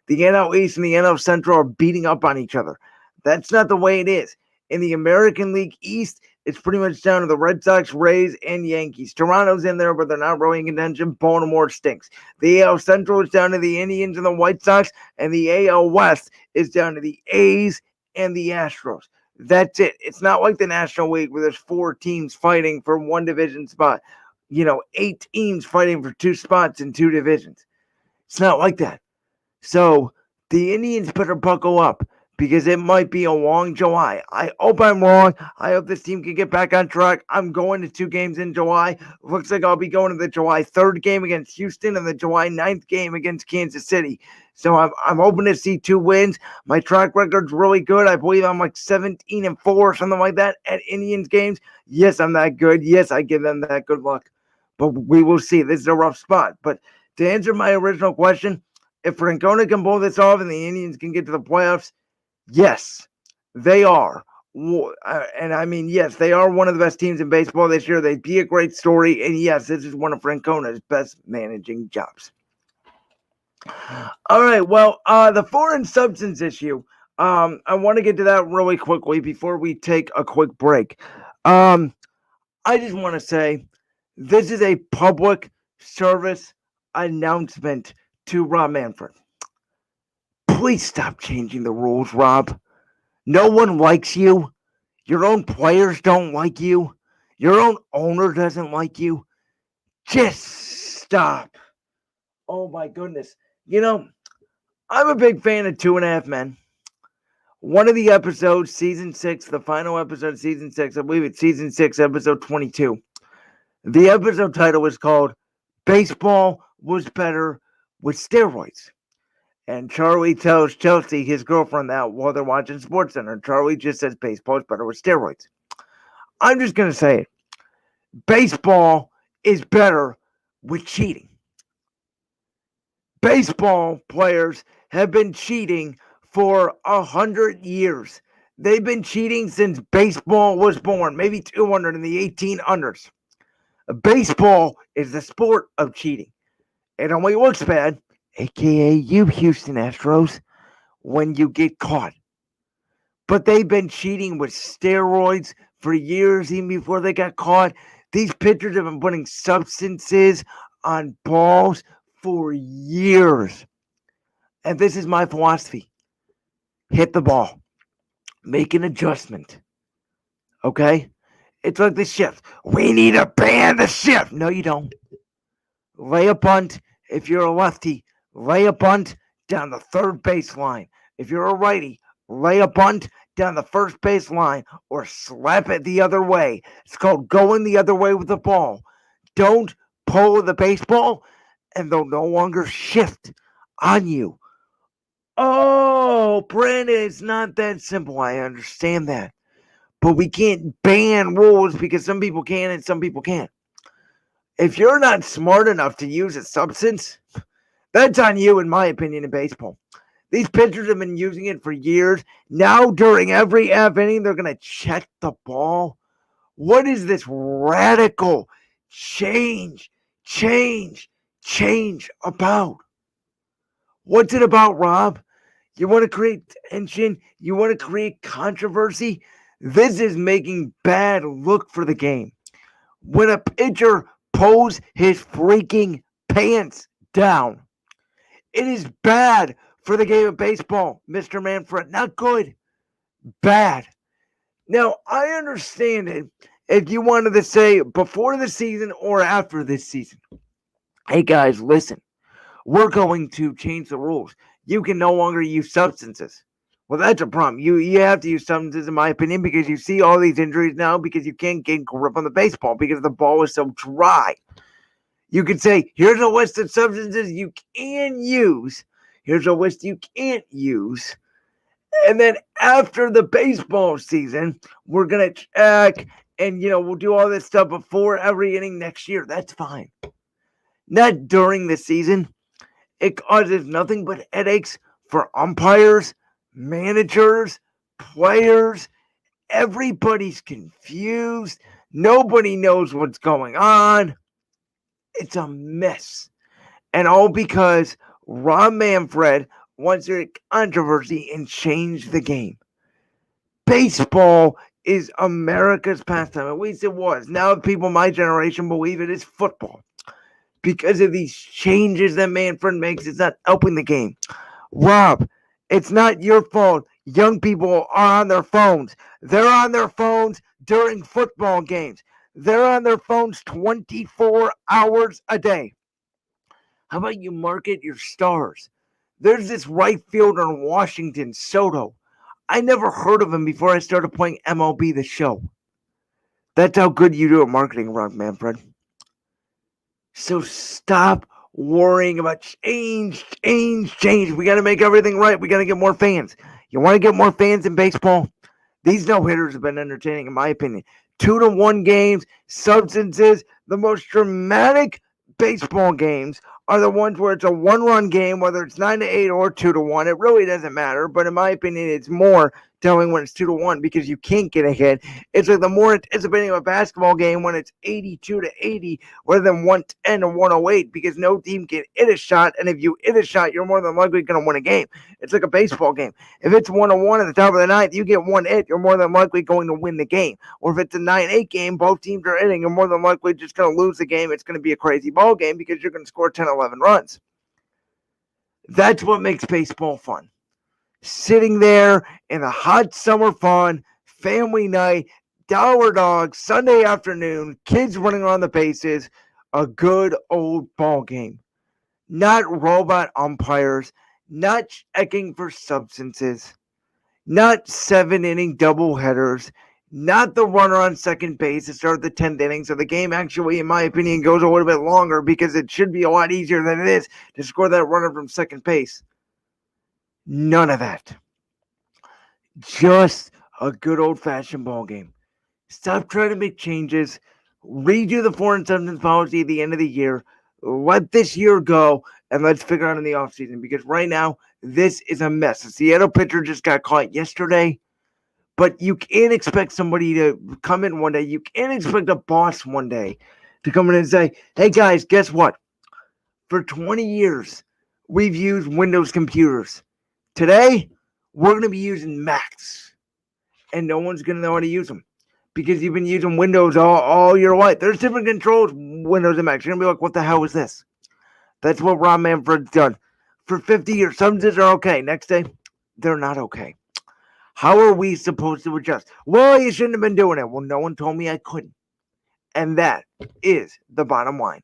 [SPEAKER 1] The NL East and the NL Central are beating up on each other. That's not the way it is. In the American League East, it's pretty much down to the Red Sox, Rays, and Yankees. Toronto's in there, but they're not really in contention. Baltimore stinks. The AL Central is down to the Indians and the White Sox, and the AL West is down to the A's and the Astros. That's it. It's not like the National League where there's 4 teams fighting for one division spot. 8 teams fighting for 2 spots in 2 divisions. It's not like that. So the Indians better buckle up because it might be a long July. I hope I'm wrong. I hope this team can get back on track. I'm going to 2 games in July. Looks like I'll be going to the July 3rd game against Houston and the July 9th game against Kansas City. So I'm hoping to see 2 wins. My track record's really good. I believe I'm like 17 and 4 or something like that at Indians games. Yes, I'm that good. Yes, I give them that good luck. But we will see. This is a rough spot. But to answer my original question, if Francona can pull this off and the Indians can get to the playoffs, yes, they are. And I mean, yes, they are one of the best teams in baseball this year. They'd be a great story. And yes, this is one of Francona's best managing jobs. All right, well, the foreign substance issue, I want to get to that really quickly before we take a quick break. I just want to say this is a public service announcement to Rob Manfred. Please stop changing the rules, Rob. No one likes you. Your own players don't like you. Your own owner doesn't like you. Just stop. Oh my goodness. I'm a big fan of 2.5 Men. One of the episodes, season 6, the final episode, season 6, I believe it's season 6, episode 22. The episode title was called Baseball Was Better with Steroids. And Charlie tells Chelsea, his girlfriend, that while they're watching SportsCenter. Charlie just says baseball is better with steroids. I'm just going to say it. Baseball is better with cheating. Baseball players have been cheating for 100 years. They've been cheating since baseball was born, maybe 200 in the 1800s. Baseball is the sport of cheating. It only looks bad, aka you Houston Astros, when you get caught. But they've been cheating with steroids for years, even before they got caught. These pitchers have been putting substances on balls for years. And this is my philosophy. Hit the ball. Make an adjustment. Okay? It's like the shift. We need to ban the shift. No, you don't. Lay a bunt. If you're a lefty, lay a bunt down the third base line. If you're a righty, lay a bunt down the first base line or slap it the other way. It's called going the other way with the ball. Don't pull the baseball and they'll no longer shift on you. Oh, Brandon, it's not that simple. I understand that. But we can't ban rules because some people can and some people can't. If you're not smart enough to use a substance, that's on you, in my opinion, in baseball. These pitchers have been using it for years. Now, during every half inning, they're going to check the ball. What is this radical change about? What's it about, Rob? You want to create tension? You want to create controversy? This is making bad look for the game. When a pitcher pulls his freaking pants down, it is bad for the game of baseball, Mr. Manfred. Not good. Bad. Now, I understand it if you wanted to say before the season or after this season. Hey, guys, listen. We're going to change the rules. You can no longer use substances. Well, that's a problem. You have to use substances, in my opinion, because you see all these injuries now because you can't get grip on the baseball because the ball is so dry. You could say, here's a list of substances you can use. Here's a list you can't use. And then after the baseball season, we're going to check and, we'll do all this stuff before every inning next year. That's fine. Not during the season. It causes nothing but headaches for umpires, managers, players. Everybody's confused. Nobody knows what's going on. It's a mess. And all because Rob Manfred wants to controversy and change the game. Baseball is America's pastime. At least it was. Now people my generation believe it is football. Because of these changes that Manfred makes, it's not helping the game. Rob, it's not your fault. Young people are on their phones. They're on their phones during football games. They're on their phones 24 hours a day. How about you market your stars? There's this right fielder in Washington, Soto. I never heard of him before I started playing MLB The Show. That's how good you do at marketing, Rob Manfred. So stop worrying about change. We got to make everything right. We got to get more fans. You want to get more fans in baseball? These no-hitters have been entertaining, in my opinion. 2-1 games, substances. The most dramatic baseball games are the ones where it's a one-run game, whether it's 9-8 or 2-1. It really doesn't matter, but in my opinion, it's more telling when it's 2-1 because you can't get ahead. It's like the more anticipating of a basketball game when it's 82-80 rather than 110 to 108 because no team can hit a shot, and if you hit a shot, you're more than likely going to win a game. It's like a baseball game. If it's 1-1 at the top of the ninth, you get one hit, you're more than likely going to win the game. Or if it's a 9-8 game, both teams are hitting, you're more than likely just going to lose the game. It's going to be a crazy ball game because you're going to score 10, 11 runs. That's what makes baseball fun. Sitting there in a hot summer fun, family night, dollar dog, Sunday afternoon, kids running around the bases, a good old ball game. Not robot umpires, not checking for substances, not 7-inning doubleheaders, not the runner on second base to start the 10th inning. So the game actually, in my opinion, goes a little bit longer because it should be a lot easier than it is to score that runner from second base. None of that. Just a good old-fashioned ball game. Stop trying to make changes. Redo the foreign substance policy at the end of the year. Let this year go, and let's figure out in the offseason. Because right now, this is a mess. The Seattle pitcher just got caught yesterday. But you can't expect somebody to come in one day. You can't expect a boss one day to come in and say, hey, guys, guess what? For 20 years, we've used Windows computers. Today, we're going to be using Macs. And no one's going to know how to use them because you've been using Windows all your life. There's different controls, Windows and Macs. You're going to be like, what the hell is this? That's what Rob Manfred's done. For 50 years, some things are okay. Next day, they're not okay. How are we supposed to adjust? Well, you shouldn't have been doing it. Well, no one told me I couldn't. And that is the bottom line.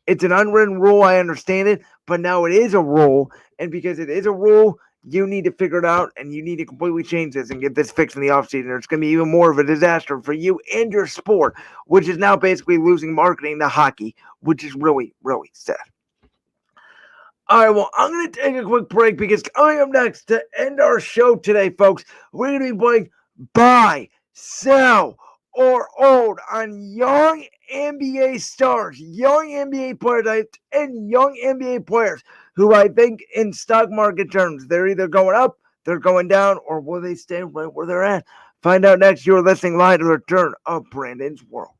[SPEAKER 1] It's an unwritten rule. I understand it. But now it is a rule. And because it is a rule, you need to figure it out and you need to completely change this and get this fixed in the offseason. It's going to be even more of a disaster for you and your sport, which is now basically losing marketing to hockey, which is really, really sad. All right, well, I'm going to take a quick break because coming up next to end our show today, folks, we're going to be playing Buy, Sell, or Hold on young NBA stars, young NBA players, and young NBA players who I think in stock market terms, they're either going up, they're going down, or will they stay right where they're at? Find out next. You're listening live to the return of Brandon's World.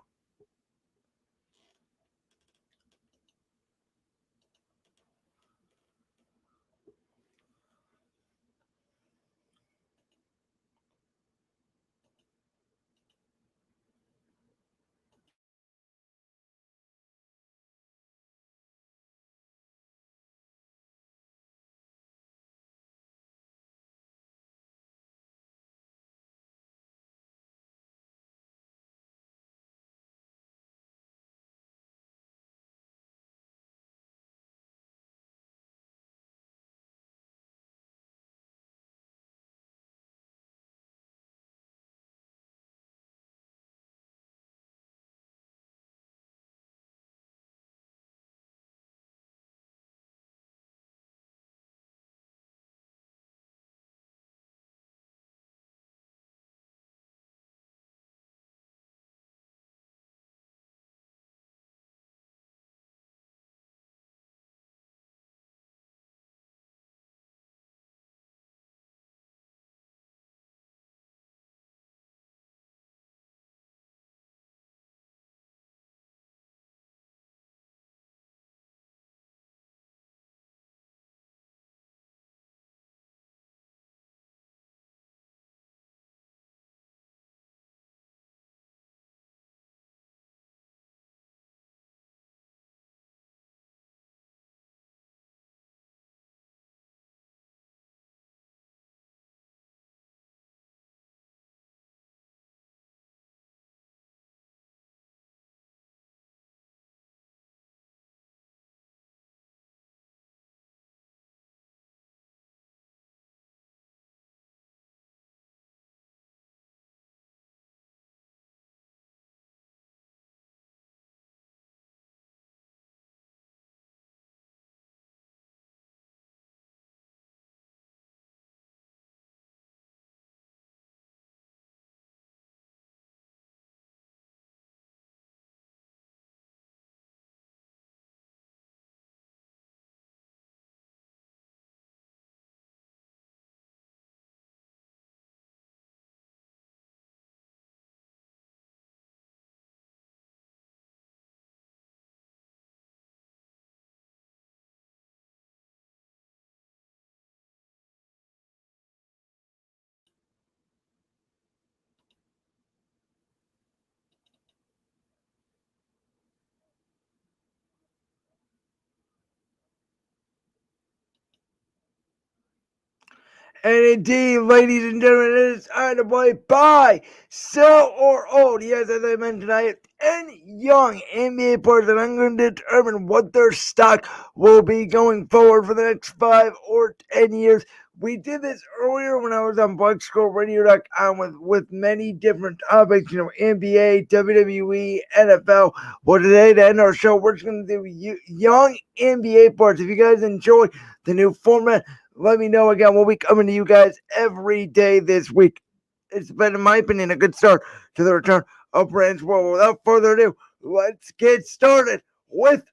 [SPEAKER 1] And indeed, ladies and gentlemen, it is time to play buy, sell, or hold. Yes, as I mentioned, I have 10 young NBA players that I'm going to determine what their stock will be going forward for the next 5 or 10 years. We did this earlier when I was on Black Squirrel Radio.com with many different topics, NBA, WWE, NFL. Well, today to end our show, we're just going to do young NBA players. If you guys enjoy the new format, let me know again. We'll be coming to you guys every day this week. It's been, in my opinion, a good start to the return of Brand's World. Without further ado, let's get started with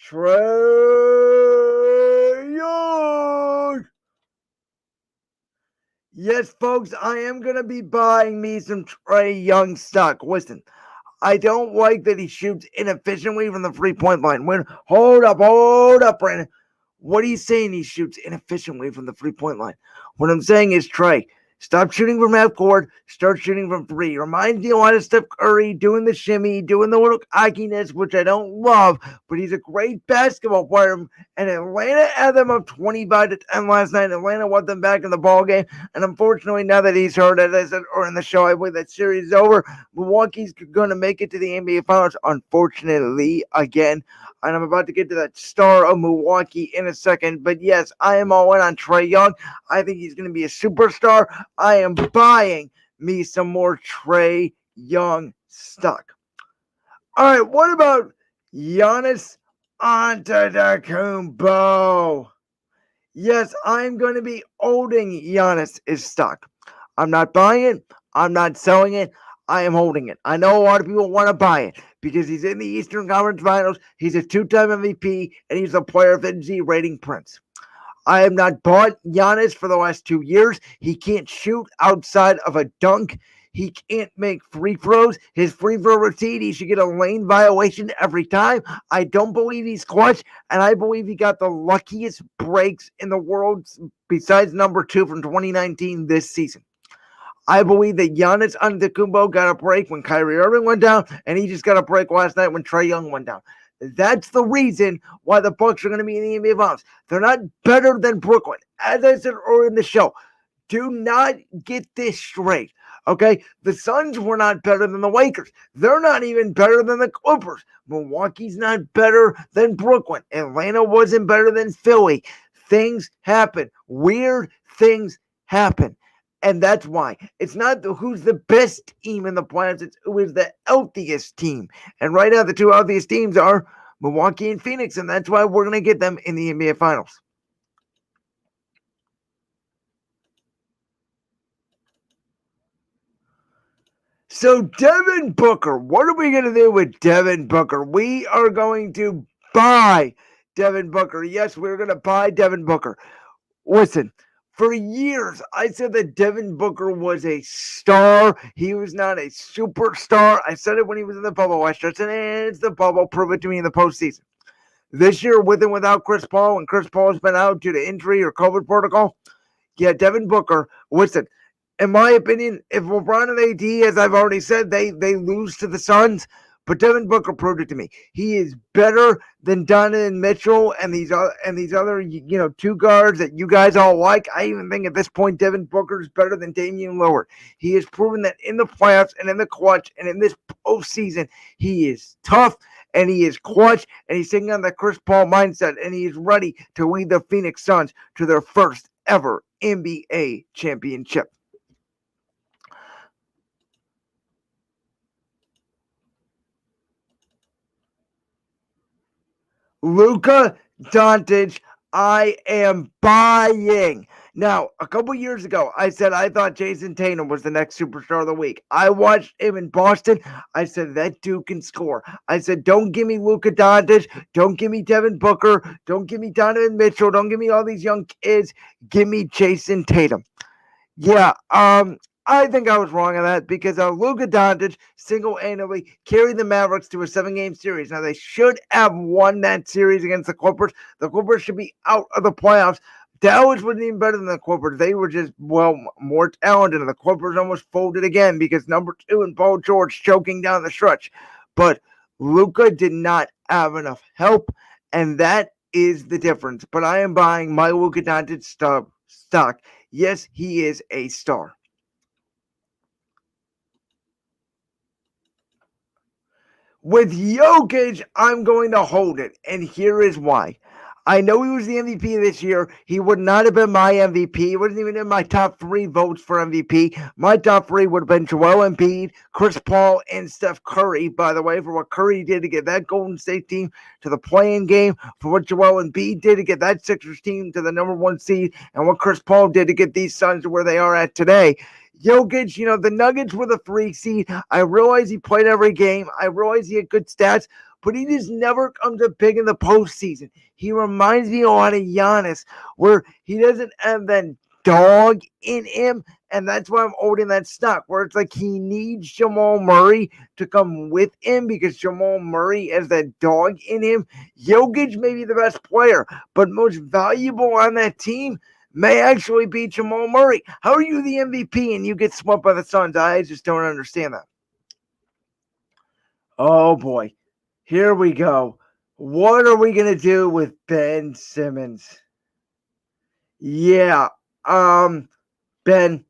[SPEAKER 1] Trae Young. Yes, folks, I am going to be buying me some Trae Young stock. Listen, I don't like that he shoots inefficiently from the 3-point line. Hold up, Brandon. What are you saying he shoots inefficiently from the 3-point line? What I'm saying is, Trae, stop shooting from half court, start shooting from 3. Reminds me a lot of Steph Curry doing the shimmy, doing the little cockiness, which I don't love, but he's a great basketball player. And Atlanta had them up 25 to 10 last night. Atlanta want them back in the ball game. And unfortunately, now that he's hurt, as I said, or in the show, I believe that series is over. Milwaukee's going to make it to the NBA Finals, unfortunately, again. And I'm about to get to that star of Milwaukee in a second. But yes, I am all in on Trae Young. I think he's going to be a superstar. I am buying me some more Trae Young stock. All right, what about Giannis Antetokounmpo? Yes, I'm going to be holding Giannis' stock. I'm not buying it. I'm not selling it. I am holding it. I know a lot of people want to buy it because he's in the Eastern Conference Finals. He's a 2-time MVP, and he's a player of NZ rating prince. I have not bought Giannis for the last 2 years. He can't shoot outside of a dunk. He can't make free throws. His free throw routine, he should get a lane violation every time. I don't believe he's clutch, and I believe he got the luckiest breaks in the world besides number 2 from 2019 this season. I believe that Giannis Antetokounmpo got a break when Kyrie Irving went down, and he just got a break last night when Trae Young went down. That's the reason why the Bucks are going to be in the NBA Finals. They're not better than Brooklyn. As I said earlier in the show, do not get this straight, okay? The Suns were not better than the Lakers. They're not even better than the Clippers. Milwaukee's not better than Brooklyn. Atlanta wasn't better than Philly. Things happen. Weird things happen. And that's why. It's not who's the best team in the playoffs. It's who is the healthiest team. And right now, the two healthiest teams are Milwaukee and Phoenix. And that's why we're going to get them in the NBA Finals. So, Devin Booker. What are we going to do with Devin Booker? We are going to buy Devin Booker. Yes, we're going to buy Devin Booker. Listen. For years, I said that Devin Booker was a star. He was not a superstar. I said it when he was in the bubble. I said, it's the bubble. Prove it to me in the postseason. This year, with and without Chris Paul, and Chris Paul has been out due to injury or COVID protocol, yeah, Devin Booker, listen, in my opinion, if LeBron and AD, as I've already said, they lose to the Suns, but Devin Booker proved it to me. He is better than Donovan Mitchell and these other two guards that you guys all like. I even think at this point Devin Booker is better than Damian Lillard. He has proven that in the playoffs and in the clutch and in this postseason, he is tough and he is clutch and he's taking on the Chris Paul mindset and he is ready to lead the Phoenix Suns to their first ever NBA championship. Luka Doncic, I am buying. Now, a couple years ago, I said I thought Jason Tatum was the next superstar of the week. I watched him in Boston. I said, that dude can score. I said, don't give me Luka Doncic. Don't give me Devin Booker. Don't give me Donovan Mitchell. Don't give me all these young kids. Give me Jason Tatum. Yeah, I think I was wrong on that because Luka Doncic single-handedly carried the Mavericks to a 7-game series. Now, they should have won that series against the Clippers. The Clippers should be out of the playoffs. Dallas wasn't even better than the Clippers. They were just, more talented. And the Clippers almost folded again because number 2 and Paul George choking down the stretch. But Luka did not have enough help, and that is the difference. But I am buying my Luka Doncic stock. Yes, he is a star. With Jokic, I'm going to hold it, and here is why. I know he was the MVP this year. He would not have been my MVP. He wasn't even in my top 3 votes for MVP. My top 3 would have been Joel Embiid, Chris Paul, and Steph Curry, by the way, for what Curry did to get that Golden State team to the play-in game, for what Joel Embiid did to get that Sixers team to the #1 seed, and what Chris Paul did to get these Suns to where they are at today. Jokic, the Nuggets were the 3 seed. I realize he played every game. I realize he had good stats, but he just never comes up big in the postseason. He reminds me a lot of Giannis, where he doesn't have that dog in him, and that's why I'm holding that stock, where it's like he needs Jamal Murray to come with him because Jamal Murray has that dog in him. Jokic may be the best player, but most valuable on that team may actually be Jamal Murray. How are you the MVP and you get swept by the Suns? I just don't understand that. Oh boy, here we go. What are we gonna do with Ben Simmons? Yeah, Ben,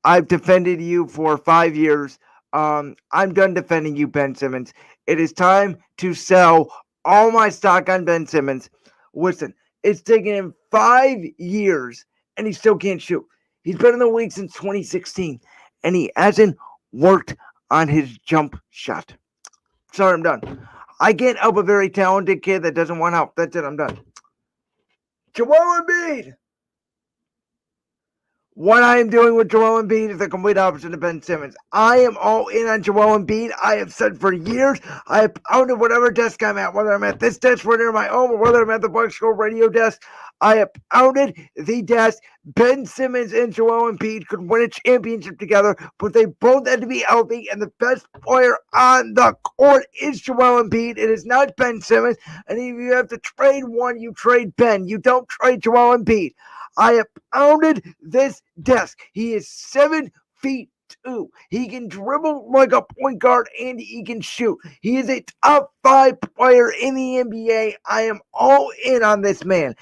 [SPEAKER 1] I've defended you for 5 years. I'm done defending you, Ben Simmons. It is time to sell all my stock on Ben Simmons. Listen, it's taken him 5 years and he still can't shoot. He's been in the league since 2016 and he hasn't worked on his jump shot. Sorry, I'm done. I can't help a very talented kid that doesn't want help. That's it, I'm done. Joel Embiid. What I am doing with Joel Embiid is the complete opposite of Ben Simmons. I am all in on Joel Embiid. I have said for years, I have pounded whatever desk I'm at, whether I'm at this desk right near my home or whether I'm at the Black Squirrel Radio desk. I have pounded the desk. Ben Simmons and Joel Embiid could win a championship together, but they both had to be healthy, and the best player on the court is Joel Embiid. It is not Ben Simmons, and if you have to trade one, you trade Ben. You don't trade Joel Embiid. I have pounded this desk. He is 7 feet 2. He can dribble like a point guard and he can shoot. He is a top 5 player in the NBA. I am all in on this man.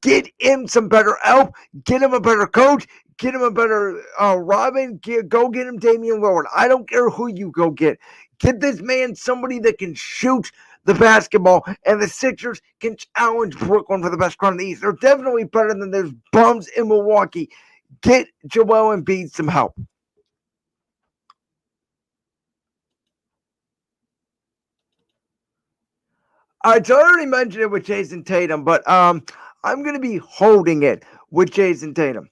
[SPEAKER 1] Get him some better help. Get him a better coach. Get him a better Robin. Go get him Damian Lillard. I don't care who you go get. Get this man somebody that can shoot the basketball, and the Sixers can challenge Brooklyn for the best crown in the East. They're definitely better than those bums in Milwaukee. Get Joel Embiid some help. All right, so I already mentioned it with Jason Tatum, but I'm going to be holding it with Jason Tatum.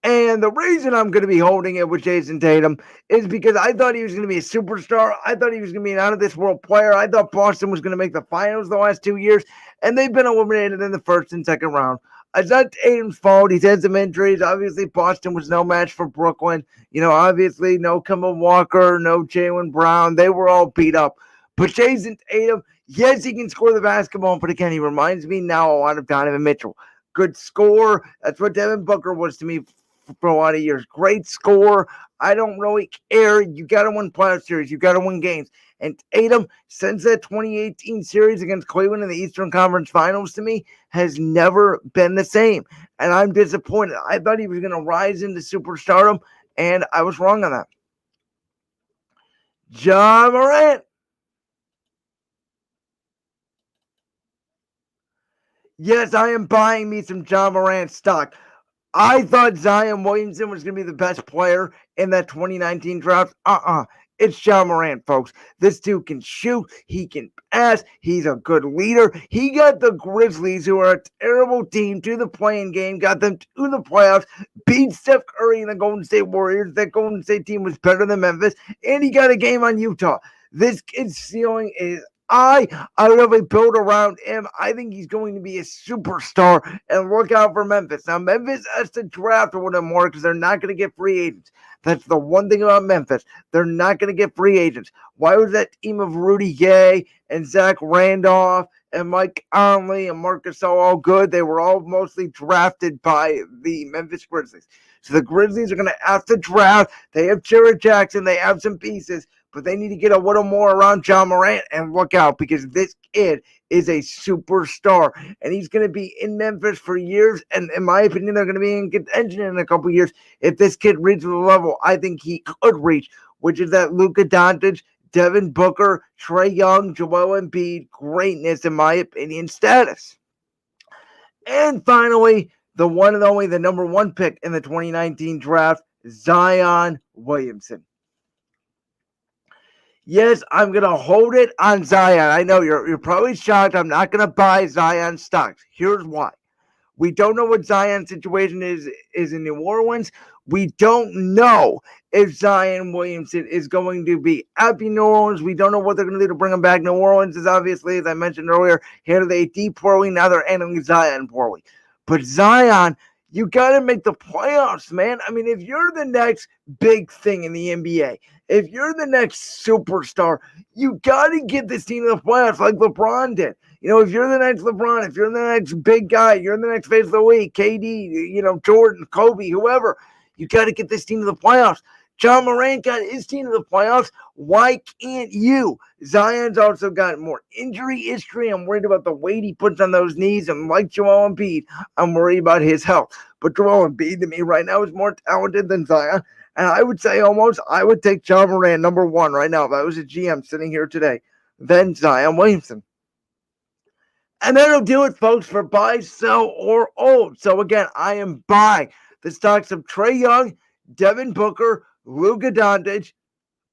[SPEAKER 1] And the reason I'm going to be holding it with Jason Tatum is because I thought he was going to be a superstar. I thought he was going to be an out-of-this-world player. I thought Boston was going to make the finals the last 2 years, and they've been eliminated in the first and second round. It's not Tatum's fault. He's had some injuries. Obviously, Boston was no match for Brooklyn. Obviously, no Kemba Walker, no Jaylen Brown. They were all beat up. But Jason Tatum, yes, he can score the basketball, but again, he reminds me now a lot of Donovan Mitchell. Good score. That's what Devin Booker was to me for a lot of years. Great score. I don't really care. You got to win playoff series. You got to win games. And Tatum, since that 2018 series against Cleveland in the Eastern Conference Finals, to me, has never been the same. And I'm disappointed. I thought he was going to rise into superstardom, and I was wrong on that. Ja Morant. Yes, I am buying me some Ja Morant stock. I thought Zion Williamson was going to be the best player in that 2019 draft. It's Ja Morant, folks. This dude can shoot. He can pass. He's a good leader. He got the Grizzlies, who are a terrible team, to the play-in game, got them to the playoffs, beat Steph Curry and the Golden State Warriors. That Golden State team was better than Memphis, and he got a game on Utah. This kid's ceiling is I would really build around him. I think he's going to be a superstar, and look out for Memphis. Now, Memphis has to draft one of them more because they're not going to get free agents. That's the one thing about Memphis. They're not going to get free agents. Why was that team of Rudy Gay and Zach Randolph and Mike Conley and Marcus Gasol all good? They were all mostly drafted by the Memphis Grizzlies. So the Grizzlies are going to have to draft. They have Jared Jackson. They have some pieces. but they need to get a little more around John Morant and look out because this kid is a superstar and he's going to be in Memphis for years. And in my opinion, they're going to be in contention in a couple years if this kid reaches the level I think he could reach, which is that Luka Doncic, Devin Booker, Trae Young, Joel Embiid greatness, in my opinion, status. And finally, the one and only, the number one pick in the 2019 draft, Zion Williamson. Yes, I'm going to hold it on Zion. I know you're probably shocked. I'm not going to buy Zion stocks. Here's why. We don't know what Zion's situation is in New Orleans. We don't know if Zion Williamson is going to be at New Orleans. We don't know what they're going to do to bring him back. New Orleans is obviously, as I mentioned earlier, handled AD poorly. Now they're handling Zion poorly. But Zion, you got to make the playoffs, man. I mean, if you're the next big thing in the NBA, if you're the next superstar, you got to get this team to the playoffs like LeBron did. You know, if you're the next LeBron, if you're the next big guy, you're the next face of the week, KD, Jordan, Kobe, whoever, you got to get this team to the playoffs. John Morant got his team to the playoffs. Why can't you? Zion's also got more injury history. I'm worried about the weight he puts on those knees. And like Joel Embiid, I'm worried about his health. But Joel Embiid, to me, right now is more talented than Zion. And I would say I would take John Morant number one right now if I was a GM sitting here today, then Zion Williamson. And that'll do it, folks, for buy, sell, or hold. So, again, I am buying the stocks of Trae Young, Devin Booker, Luka Doncic,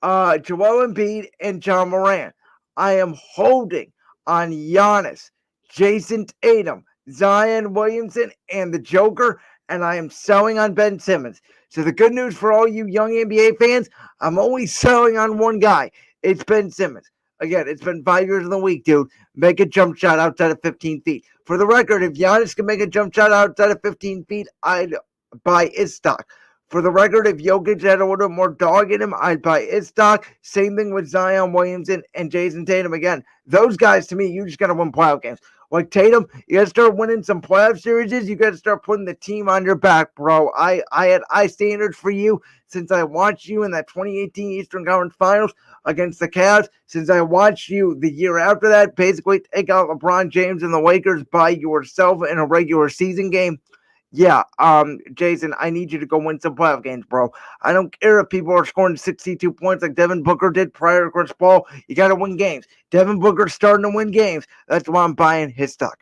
[SPEAKER 1] Joel Embiid, and John Morant. I am holding on Giannis, Jason Tatum, Zion Williamson, and the Joker, and I am selling on Ben Simmons. So the good news for all you young NBA fans, I'm only selling on one guy. It's Ben Simmons. Again, it's been 5 years in the week, dude. Make a jump shot outside of 15 feet. For the record, if Giannis can make a jump shot outside of 15 feet, I'd buy his stock. For the record, if Jokic had a little more dog in him, I'd buy his stock. Same thing with Zion Williamson and Jason Tatum. Again, those guys, to me, you just got to win playoff games. Like Tatum, you got to start winning some playoff series. You got to start putting the team on your back, bro. I had high standards for you since I watched you in that 2018 Eastern Conference Finals against the Cavs. Since I watched you the year after that, basically take out LeBron James and the Lakers by yourself in a regular season game. Yeah, Jason, I need you to go win some playoff games, bro. I don't care if people are scoring 62 points like Devin Booker did prior to Chris Paul. You got to win games. Devin Booker's starting to win games. That's why I'm buying his stock.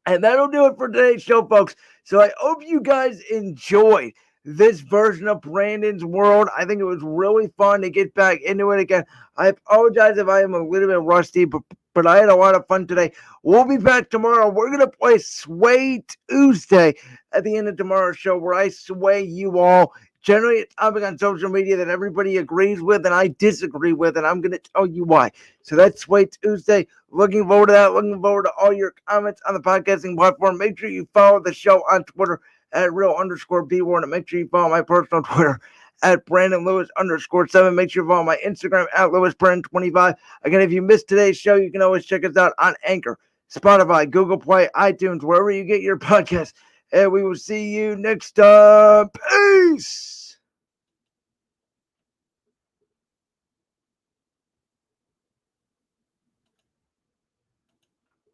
[SPEAKER 1] And that'll do it for today's show, folks. So I hope you guys enjoyed this version of Brandon's World. I think it was really fun to get back into it again. I apologize if I am a little bit rusty, but I had a lot of fun today. We'll be back tomorrow. We're going to play Sway Tuesday at the end of tomorrow's show where I sway you all. Generally, a topic on social media that everybody agrees with and I disagree with, and I'm going to tell you why. So that's Sway Tuesday. Looking forward to that. Looking forward to all your comments on the podcasting platform. Make sure you follow the show on Twitter at real_B1, and make sure you follow my personal Twitter at BrandonLewis_7. Make sure you follow my Instagram at LewisBrand25. Again, if you missed today's show, you can always check us out on Anchor, Spotify, Google Play, iTunes, wherever you get your podcasts. And we will see you next time. Peace.